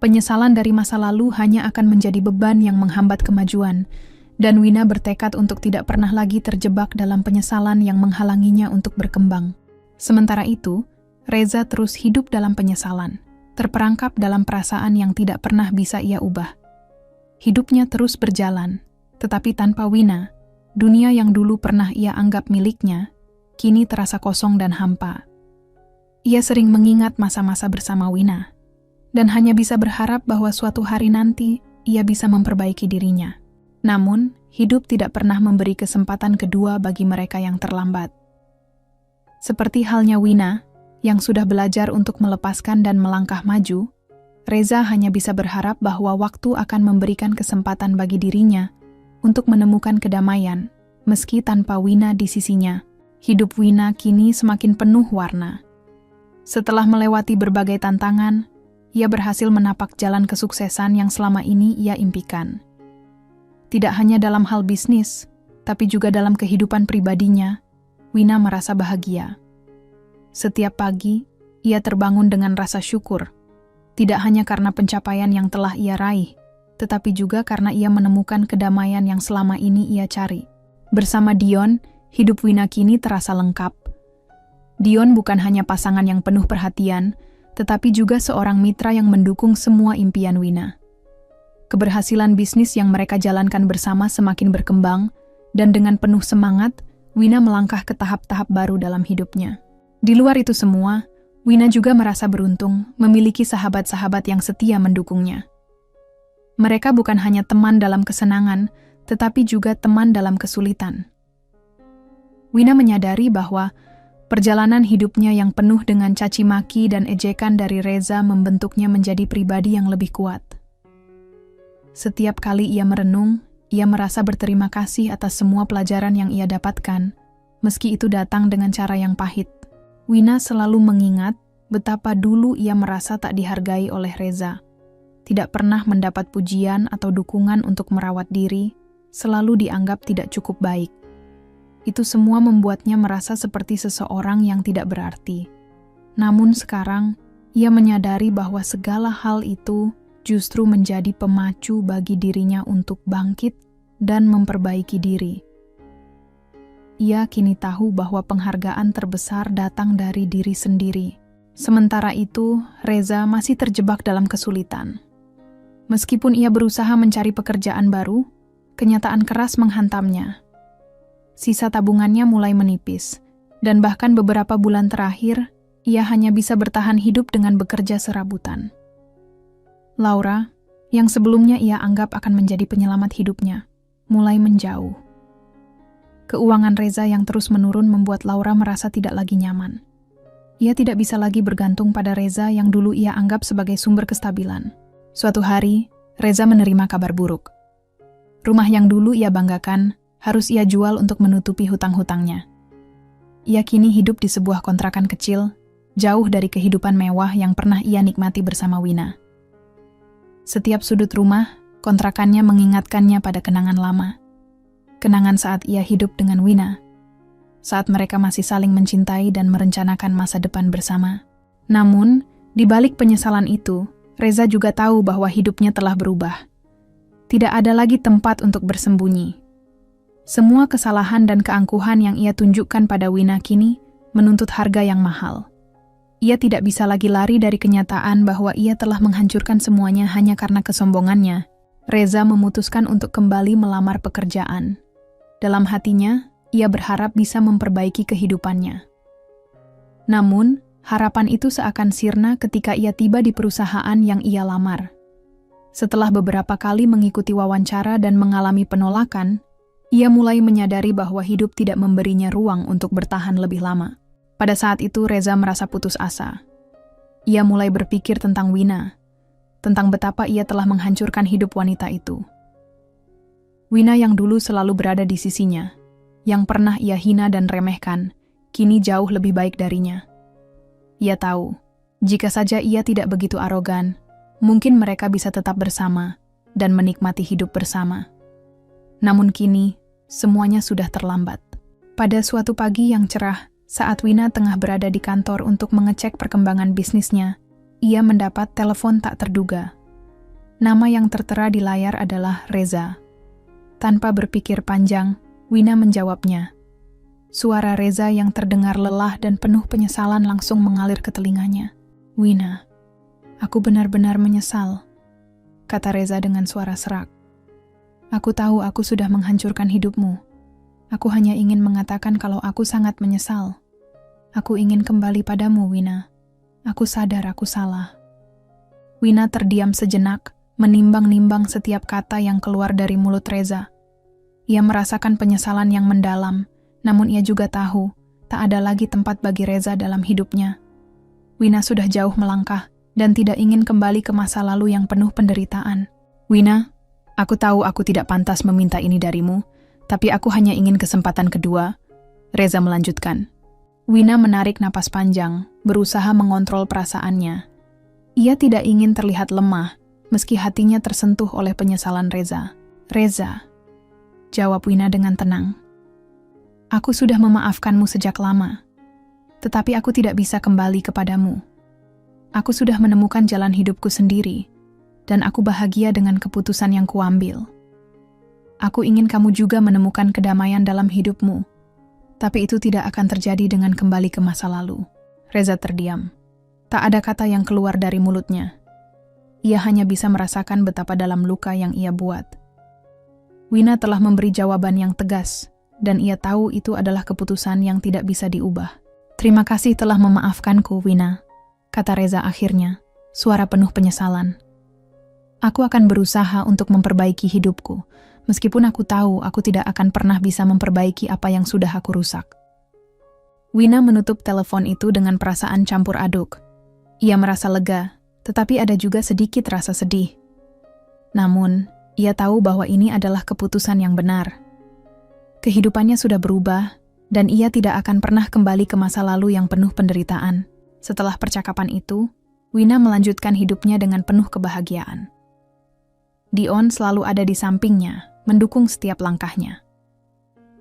Penyesalan dari masa lalu hanya akan menjadi beban yang menghambat kemajuan, dan Wina bertekad untuk tidak pernah lagi terjebak dalam penyesalan yang menghalanginya untuk berkembang. Sementara itu, Reza terus hidup dalam penyesalan, terperangkap dalam perasaan yang tidak pernah bisa ia ubah. Hidupnya terus berjalan, tetapi tanpa Wina, dunia yang dulu pernah ia anggap miliknya, kini terasa kosong dan hampa. Ia sering mengingat masa-masa bersama Wina, dan hanya bisa berharap bahwa suatu hari nanti ia bisa memperbaiki dirinya. Namun, hidup tidak pernah memberi kesempatan kedua bagi mereka yang terlambat. Seperti halnya Wina, yang sudah belajar untuk melepaskan dan melangkah maju, Reza hanya bisa berharap bahwa waktu akan memberikan kesempatan bagi dirinya untuk menemukan kedamaian, meski tanpa Wina di sisinya. Hidup Wina kini semakin penuh warna. Setelah melewati berbagai tantangan, ia berhasil menapak jalan kesuksesan yang selama ini ia impikan. Tidak hanya dalam hal bisnis, tapi juga dalam kehidupan pribadinya, Wina merasa bahagia. Setiap pagi, ia terbangun dengan rasa syukur, tidak hanya karena pencapaian yang telah ia raih, tetapi juga karena ia menemukan kedamaian yang selama ini ia cari. Bersama Dion, hidup Wina kini terasa lengkap. Dion bukan hanya pasangan yang penuh perhatian, tetapi juga seorang mitra yang mendukung semua impian Wina. Keberhasilan bisnis yang mereka jalankan bersama semakin berkembang, dan dengan penuh semangat, Wina melangkah ke tahap-tahap baru dalam hidupnya. Di luar itu semua, Wina juga merasa beruntung memiliki sahabat-sahabat yang setia mendukungnya. Mereka bukan hanya teman dalam kesenangan, tetapi juga teman dalam kesulitan. Wina menyadari bahwa perjalanan hidupnya yang penuh dengan caci maki dan ejekan dari Reza membentuknya menjadi pribadi yang lebih kuat. Setiap kali ia merenung, ia merasa berterima kasih atas semua pelajaran yang ia dapatkan, meski itu datang dengan cara yang pahit. Wina selalu mengingat betapa dulu ia merasa tak dihargai oleh Reza. Tidak pernah mendapat pujian atau dukungan untuk merawat diri, selalu dianggap tidak cukup baik. Itu semua membuatnya merasa seperti seseorang yang tidak berarti. Namun sekarang, ia menyadari bahwa segala hal itu justru menjadi pemacu bagi dirinya untuk bangkit dan memperbaiki diri. Ia kini tahu bahwa penghargaan terbesar datang dari diri sendiri. Sementara itu, Reza masih terjebak dalam kesulitan. Meskipun ia berusaha mencari pekerjaan baru, kenyataan keras menghantamnya. Sisa tabungannya mulai menipis, dan bahkan beberapa bulan terakhir, ia hanya bisa bertahan hidup dengan bekerja serabutan. Laura, yang sebelumnya ia anggap akan menjadi penyelamat hidupnya, mulai menjauh. Keuangan Reza yang terus menurun membuat Laura merasa tidak lagi nyaman. Ia tidak bisa lagi bergantung pada Reza yang dulu ia anggap sebagai sumber kestabilan. Suatu hari, Reza menerima kabar buruk. Rumah yang dulu ia banggakan harus ia jual untuk menutupi hutang-hutangnya. Ia kini hidup di sebuah kontrakan kecil, jauh dari kehidupan mewah yang pernah ia nikmati bersama Wina. Setiap sudut rumah, kontrakannya mengingatkannya pada kenangan lama. Kenangan saat ia hidup dengan Wina, saat mereka masih saling mencintai dan merencanakan masa depan bersama. Namun, di balik penyesalan itu, Reza juga tahu bahwa hidupnya telah berubah. Tidak ada lagi tempat untuk bersembunyi. Semua kesalahan dan keangkuhan yang ia tunjukkan pada Wina kini menuntut harga yang mahal. Ia tidak bisa lagi lari dari kenyataan bahwa ia telah menghancurkan semuanya hanya karena kesombongannya. Reza memutuskan untuk kembali melamar pekerjaan. Dalam hatinya, ia berharap bisa memperbaiki kehidupannya. Namun, harapan itu seakan sirna ketika ia tiba di perusahaan yang ia lamar. Setelah beberapa kali mengikuti wawancara dan mengalami penolakan, ia mulai menyadari bahwa hidup tidak memberinya ruang untuk bertahan lebih lama. Pada saat itu, Reza merasa putus asa. Ia mulai berpikir tentang Wina, tentang betapa ia telah menghancurkan hidup wanita itu. Wina yang dulu selalu berada di sisinya, yang pernah ia hina dan remehkan, kini jauh lebih baik darinya. Ia tahu, jika saja ia tidak begitu arogan, mungkin mereka bisa tetap bersama dan menikmati hidup bersama. Namun kini, semuanya sudah terlambat. Pada suatu pagi yang cerah, saat Wina tengah berada di kantor untuk mengecek perkembangan bisnisnya, ia mendapat telepon tak terduga. Nama yang tertera di layar adalah Reza. Tanpa berpikir panjang, Wina menjawabnya. Suara Reza yang terdengar lelah dan penuh penyesalan langsung mengalir ke telinganya. "Wina, aku benar-benar menyesal," kata Reza dengan suara serak. "Aku tahu aku sudah menghancurkan hidupmu. Aku hanya ingin mengatakan kalau aku sangat menyesal. Aku ingin kembali padamu, Wina. Aku sadar aku salah." Wina terdiam sejenak, menimbang-nimbang setiap kata yang keluar dari mulut Reza. Ia merasakan penyesalan yang mendalam, namun ia juga tahu tak ada lagi tempat bagi Reza dalam hidupnya. Wina sudah jauh melangkah dan tidak ingin kembali ke masa lalu yang penuh penderitaan. "Wina, aku tahu aku tidak pantas meminta ini darimu, tapi aku hanya ingin kesempatan kedua," Reza melanjutkan. Wina menarik napas panjang, berusaha mengontrol perasaannya. Ia tidak ingin terlihat lemah, meski hatinya tersentuh oleh penyesalan Reza. "Reza," jawab Wina dengan tenang. "Aku sudah memaafkanmu sejak lama, tetapi aku tidak bisa kembali kepadamu. Aku sudah menemukan jalan hidupku sendiri, dan aku bahagia dengan keputusan yang kuambil. Aku ingin kamu juga menemukan kedamaian dalam hidupmu, tapi itu tidak akan terjadi dengan kembali ke masa lalu." Reza terdiam. Tak ada kata yang keluar dari mulutnya. Ia hanya bisa merasakan betapa dalam luka yang ia buat. Wina telah memberi jawaban yang tegas, dan ia tahu itu adalah keputusan yang tidak bisa diubah. "Terima kasih telah memaafkanku, Wina," kata Reza akhirnya, suara penuh penyesalan. "Aku akan berusaha untuk memperbaiki hidupku, meskipun aku tahu aku tidak akan pernah bisa memperbaiki apa yang sudah aku rusak." Wina menutup telepon itu dengan perasaan campur aduk. Ia merasa lega, tetapi ada juga sedikit rasa sedih. Namun, ia tahu bahwa ini adalah keputusan yang benar. Kehidupannya sudah berubah, dan ia tidak akan pernah kembali ke masa lalu yang penuh penderitaan. Setelah percakapan itu, Wina melanjutkan hidupnya dengan penuh kebahagiaan. Dion selalu ada di sampingnya, mendukung setiap langkahnya.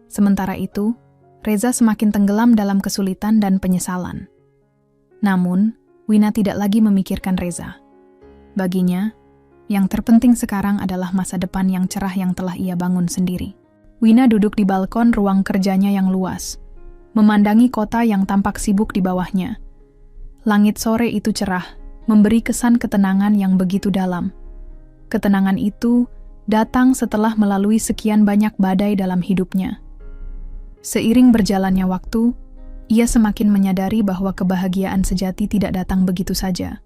Sementara itu, Reza semakin tenggelam dalam kesulitan dan penyesalan. Namun, Wina tidak lagi memikirkan Reza. Baginya, yang terpenting sekarang adalah masa depan yang cerah yang telah ia bangun sendiri. Wina duduk di balkon ruang kerjanya yang luas, memandangi kota yang tampak sibuk di bawahnya. Langit sore itu cerah, memberi kesan ketenangan yang begitu dalam. Ketenangan itu datang setelah melalui sekian banyak badai dalam hidupnya. Seiring berjalannya waktu, ia semakin menyadari bahwa kebahagiaan sejati tidak datang begitu saja.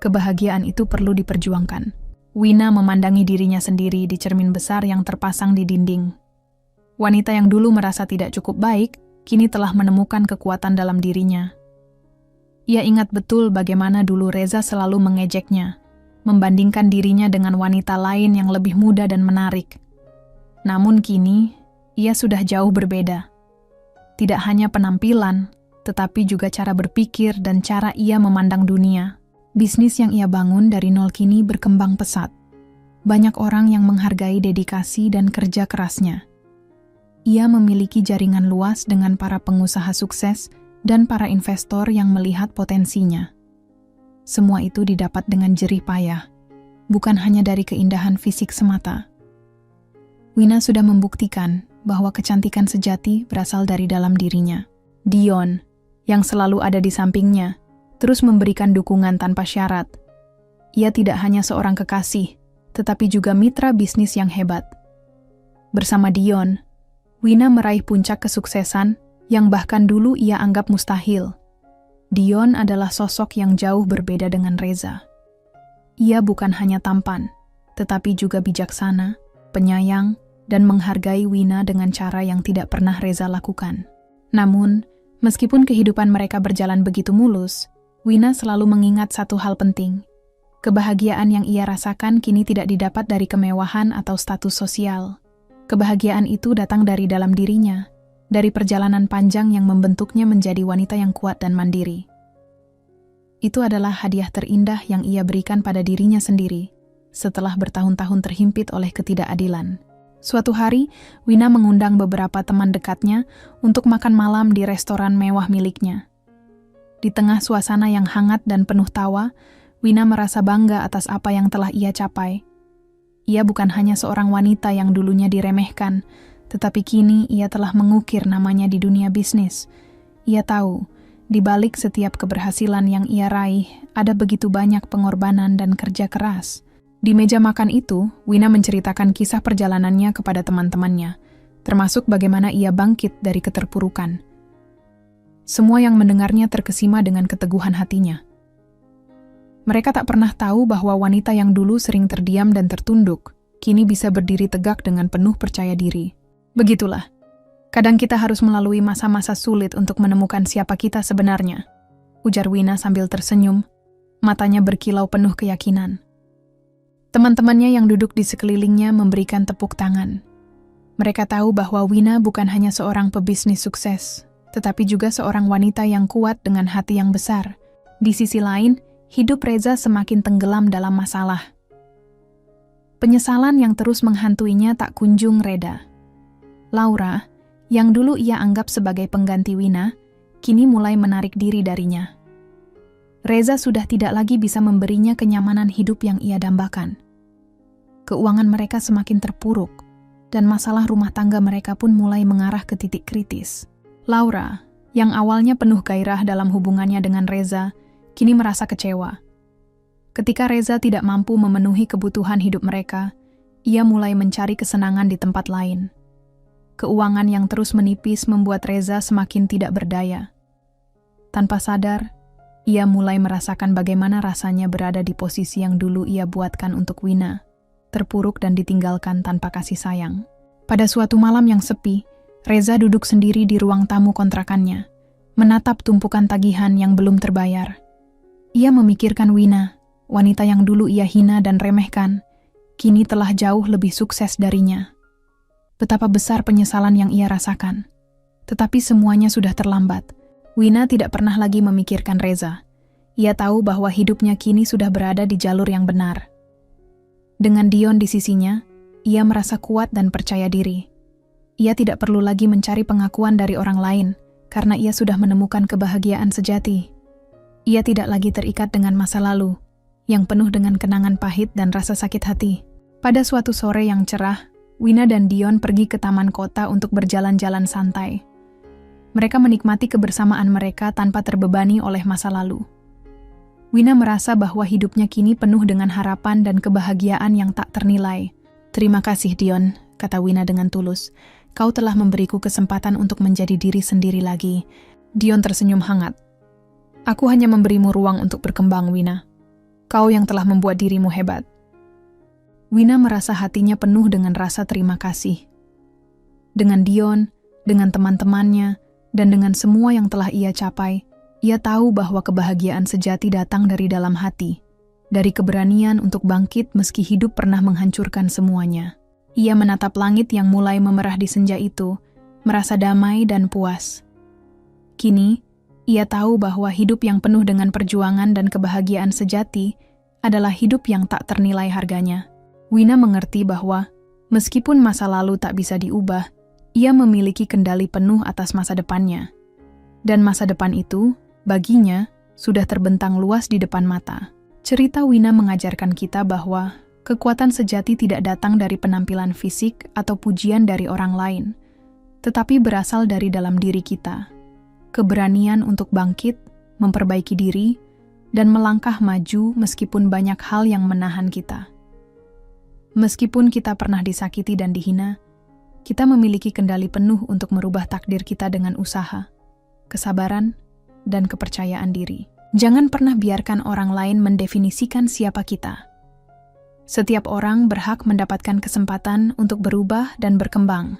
Kebahagiaan itu perlu diperjuangkan. Wina memandangi dirinya sendiri di cermin besar yang terpasang di dinding. Wanita yang dulu merasa tidak cukup baik, kini telah menemukan kekuatan dalam dirinya. Ia ingat betul bagaimana dulu Reza selalu mengejeknya, membandingkan dirinya dengan wanita lain yang lebih muda dan menarik. Namun kini, ia sudah jauh berbeda. Tidak hanya penampilan, tetapi juga cara berpikir dan cara ia memandang dunia. Bisnis yang ia bangun dari nol kini berkembang pesat. Banyak orang yang menghargai dedikasi dan kerja kerasnya. Ia memiliki jaringan luas dengan para pengusaha sukses dan para investor yang melihat potensinya. Semua itu didapat dengan jerih payah, bukan hanya dari keindahan fisik semata. Wina sudah membuktikan bahwa kecantikan sejati berasal dari dalam dirinya. Dion, yang selalu ada di sampingnya, terus memberikan dukungan tanpa syarat. Ia tidak hanya seorang kekasih, tetapi juga mitra bisnis yang hebat. Bersama Dion, Wina meraih puncak kesuksesan yang bahkan dulu ia anggap mustahil. Dion adalah sosok yang jauh berbeda dengan Reza. Ia bukan hanya tampan, tetapi juga bijaksana, penyayang, dan menghargai Wina dengan cara yang tidak pernah Reza lakukan. Namun, meskipun kehidupan mereka berjalan begitu mulus, Wina selalu mengingat satu hal penting. Kebahagiaan yang ia rasakan kini tidak didapat dari kemewahan atau status sosial. Kebahagiaan itu datang dari dalam dirinya, dari perjalanan panjang yang membentuknya menjadi wanita yang kuat dan mandiri. Itu adalah hadiah terindah yang ia berikan pada dirinya sendiri, setelah bertahun-tahun terhimpit oleh ketidakadilan. Suatu hari, Wina mengundang beberapa teman dekatnya untuk makan malam di restoran mewah miliknya. Di tengah suasana yang hangat dan penuh tawa, Wina merasa bangga atas apa yang telah ia capai. Ia bukan hanya seorang wanita yang dulunya diremehkan, tetapi kini ia telah mengukir namanya di dunia bisnis. Ia tahu, di balik setiap keberhasilan yang ia raih, ada begitu banyak pengorbanan dan kerja keras. Di meja makan itu, Wina menceritakan kisah perjalanannya kepada teman-temannya, termasuk bagaimana ia bangkit dari keterpurukan. Semua yang mendengarnya terkesima dengan keteguhan hatinya. Mereka tak pernah tahu bahwa wanita yang dulu sering terdiam dan tertunduk, kini bisa berdiri tegak dengan penuh percaya diri. Begitulah, kadang kita harus melalui masa-masa sulit untuk menemukan siapa kita sebenarnya, ujar Wina sambil tersenyum, matanya berkilau penuh keyakinan. Teman-temannya yang duduk di sekelilingnya memberikan tepuk tangan. Mereka tahu bahwa Wina bukan hanya seorang pebisnis sukses, tetapi juga seorang wanita yang kuat dengan hati yang besar. Di sisi lain, hidup Reza semakin tenggelam dalam masalah. Penyesalan yang terus menghantuinya tak kunjung reda. Laura, yang dulu ia anggap sebagai pengganti Wina, kini mulai menarik diri darinya. Reza sudah tidak lagi bisa memberinya kenyamanan hidup yang ia dambakan. Keuangan mereka semakin terpuruk, dan masalah rumah tangga mereka pun mulai mengarah ke titik kritis. Laura, yang awalnya penuh gairah dalam hubungannya dengan Reza, kini merasa kecewa. Ketika Reza tidak mampu memenuhi kebutuhan hidup mereka, ia mulai mencari kesenangan di tempat lain. Keuangan yang terus menipis membuat Reza semakin tidak berdaya. Tanpa sadar, ia mulai merasakan bagaimana rasanya berada di posisi yang dulu ia buatkan untuk Wina, terpuruk dan ditinggalkan tanpa kasih sayang. Pada suatu malam yang sepi, Reza duduk sendiri di ruang tamu kontrakannya, menatap tumpukan tagihan yang belum terbayar. Ia memikirkan Wina, wanita yang dulu ia hina dan remehkan, kini telah jauh lebih sukses darinya. Betapa besar penyesalan yang ia rasakan. Tetapi semuanya sudah terlambat. Wina tidak pernah lagi memikirkan Reza. Ia tahu bahwa hidupnya kini sudah berada di jalur yang benar. Dengan Dion di sisinya, ia merasa kuat dan percaya diri. Ia tidak perlu lagi mencari pengakuan dari orang lain, karena ia sudah menemukan kebahagiaan sejati. Ia tidak lagi terikat dengan masa lalu, yang penuh dengan kenangan pahit dan rasa sakit hati. Pada suatu sore yang cerah, Wina dan Dion pergi ke taman kota untuk berjalan-jalan santai. Mereka menikmati kebersamaan mereka tanpa terbebani oleh masa lalu. Wina merasa bahwa hidupnya kini penuh dengan harapan dan kebahagiaan yang tak ternilai. Terima kasih, Dion, kata Wina dengan tulus. Kau telah memberiku kesempatan untuk menjadi diri sendiri lagi. Dion tersenyum hangat. Aku hanya memberimu ruang untuk berkembang, Wina. Kau yang telah membuat dirimu hebat. Wina merasa hatinya penuh dengan rasa terima kasih. Dengan Dion, dengan teman-temannya, dan dengan semua yang telah ia capai, ia tahu bahwa kebahagiaan sejati datang dari dalam hati, dari keberanian untuk bangkit meski hidup pernah menghancurkan semuanya. Ia menatap langit yang mulai memerah di senja itu, merasa damai dan puas. Kini, ia tahu bahwa hidup yang penuh dengan perjuangan dan kebahagiaan sejati adalah hidup yang tak ternilai harganya. Wina mengerti bahwa, meskipun masa lalu tak bisa diubah, ia memiliki kendali penuh atas masa depannya. Dan masa depan itu, baginya, sudah terbentang luas di depan mata. Cerita Wina mengajarkan kita bahwa kekuatan sejati tidak datang dari penampilan fisik atau pujian dari orang lain, tetapi berasal dari dalam diri kita. Keberanian untuk bangkit, memperbaiki diri, dan melangkah maju meskipun banyak hal yang menahan kita. Meskipun kita pernah disakiti dan dihina, kita memiliki kendali penuh untuk merubah takdir kita dengan usaha, kesabaran, dan kepercayaan diri. Jangan pernah biarkan orang lain mendefinisikan siapa kita. Setiap orang berhak mendapatkan kesempatan untuk berubah dan berkembang.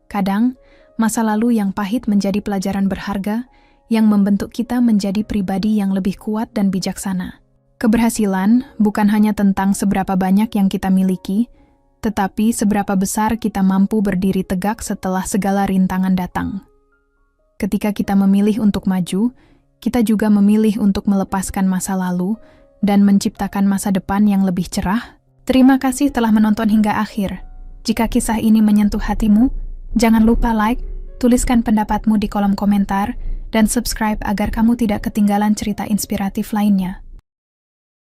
Kadang, masa lalu yang pahit menjadi pelajaran berharga yang membentuk kita menjadi pribadi yang lebih kuat dan bijaksana. Keberhasilan bukan hanya tentang seberapa banyak yang kita miliki, tetapi seberapa besar kita mampu berdiri tegak setelah segala rintangan datang. Ketika kita memilih untuk maju, kita juga memilih untuk melepaskan masa lalu dan menciptakan masa depan yang lebih cerah. Terima kasih telah menonton hingga akhir. Jika kisah ini menyentuh hatimu, jangan lupa like, tuliskan pendapatmu di kolom komentar, dan subscribe agar kamu tidak ketinggalan cerita inspiratif lainnya.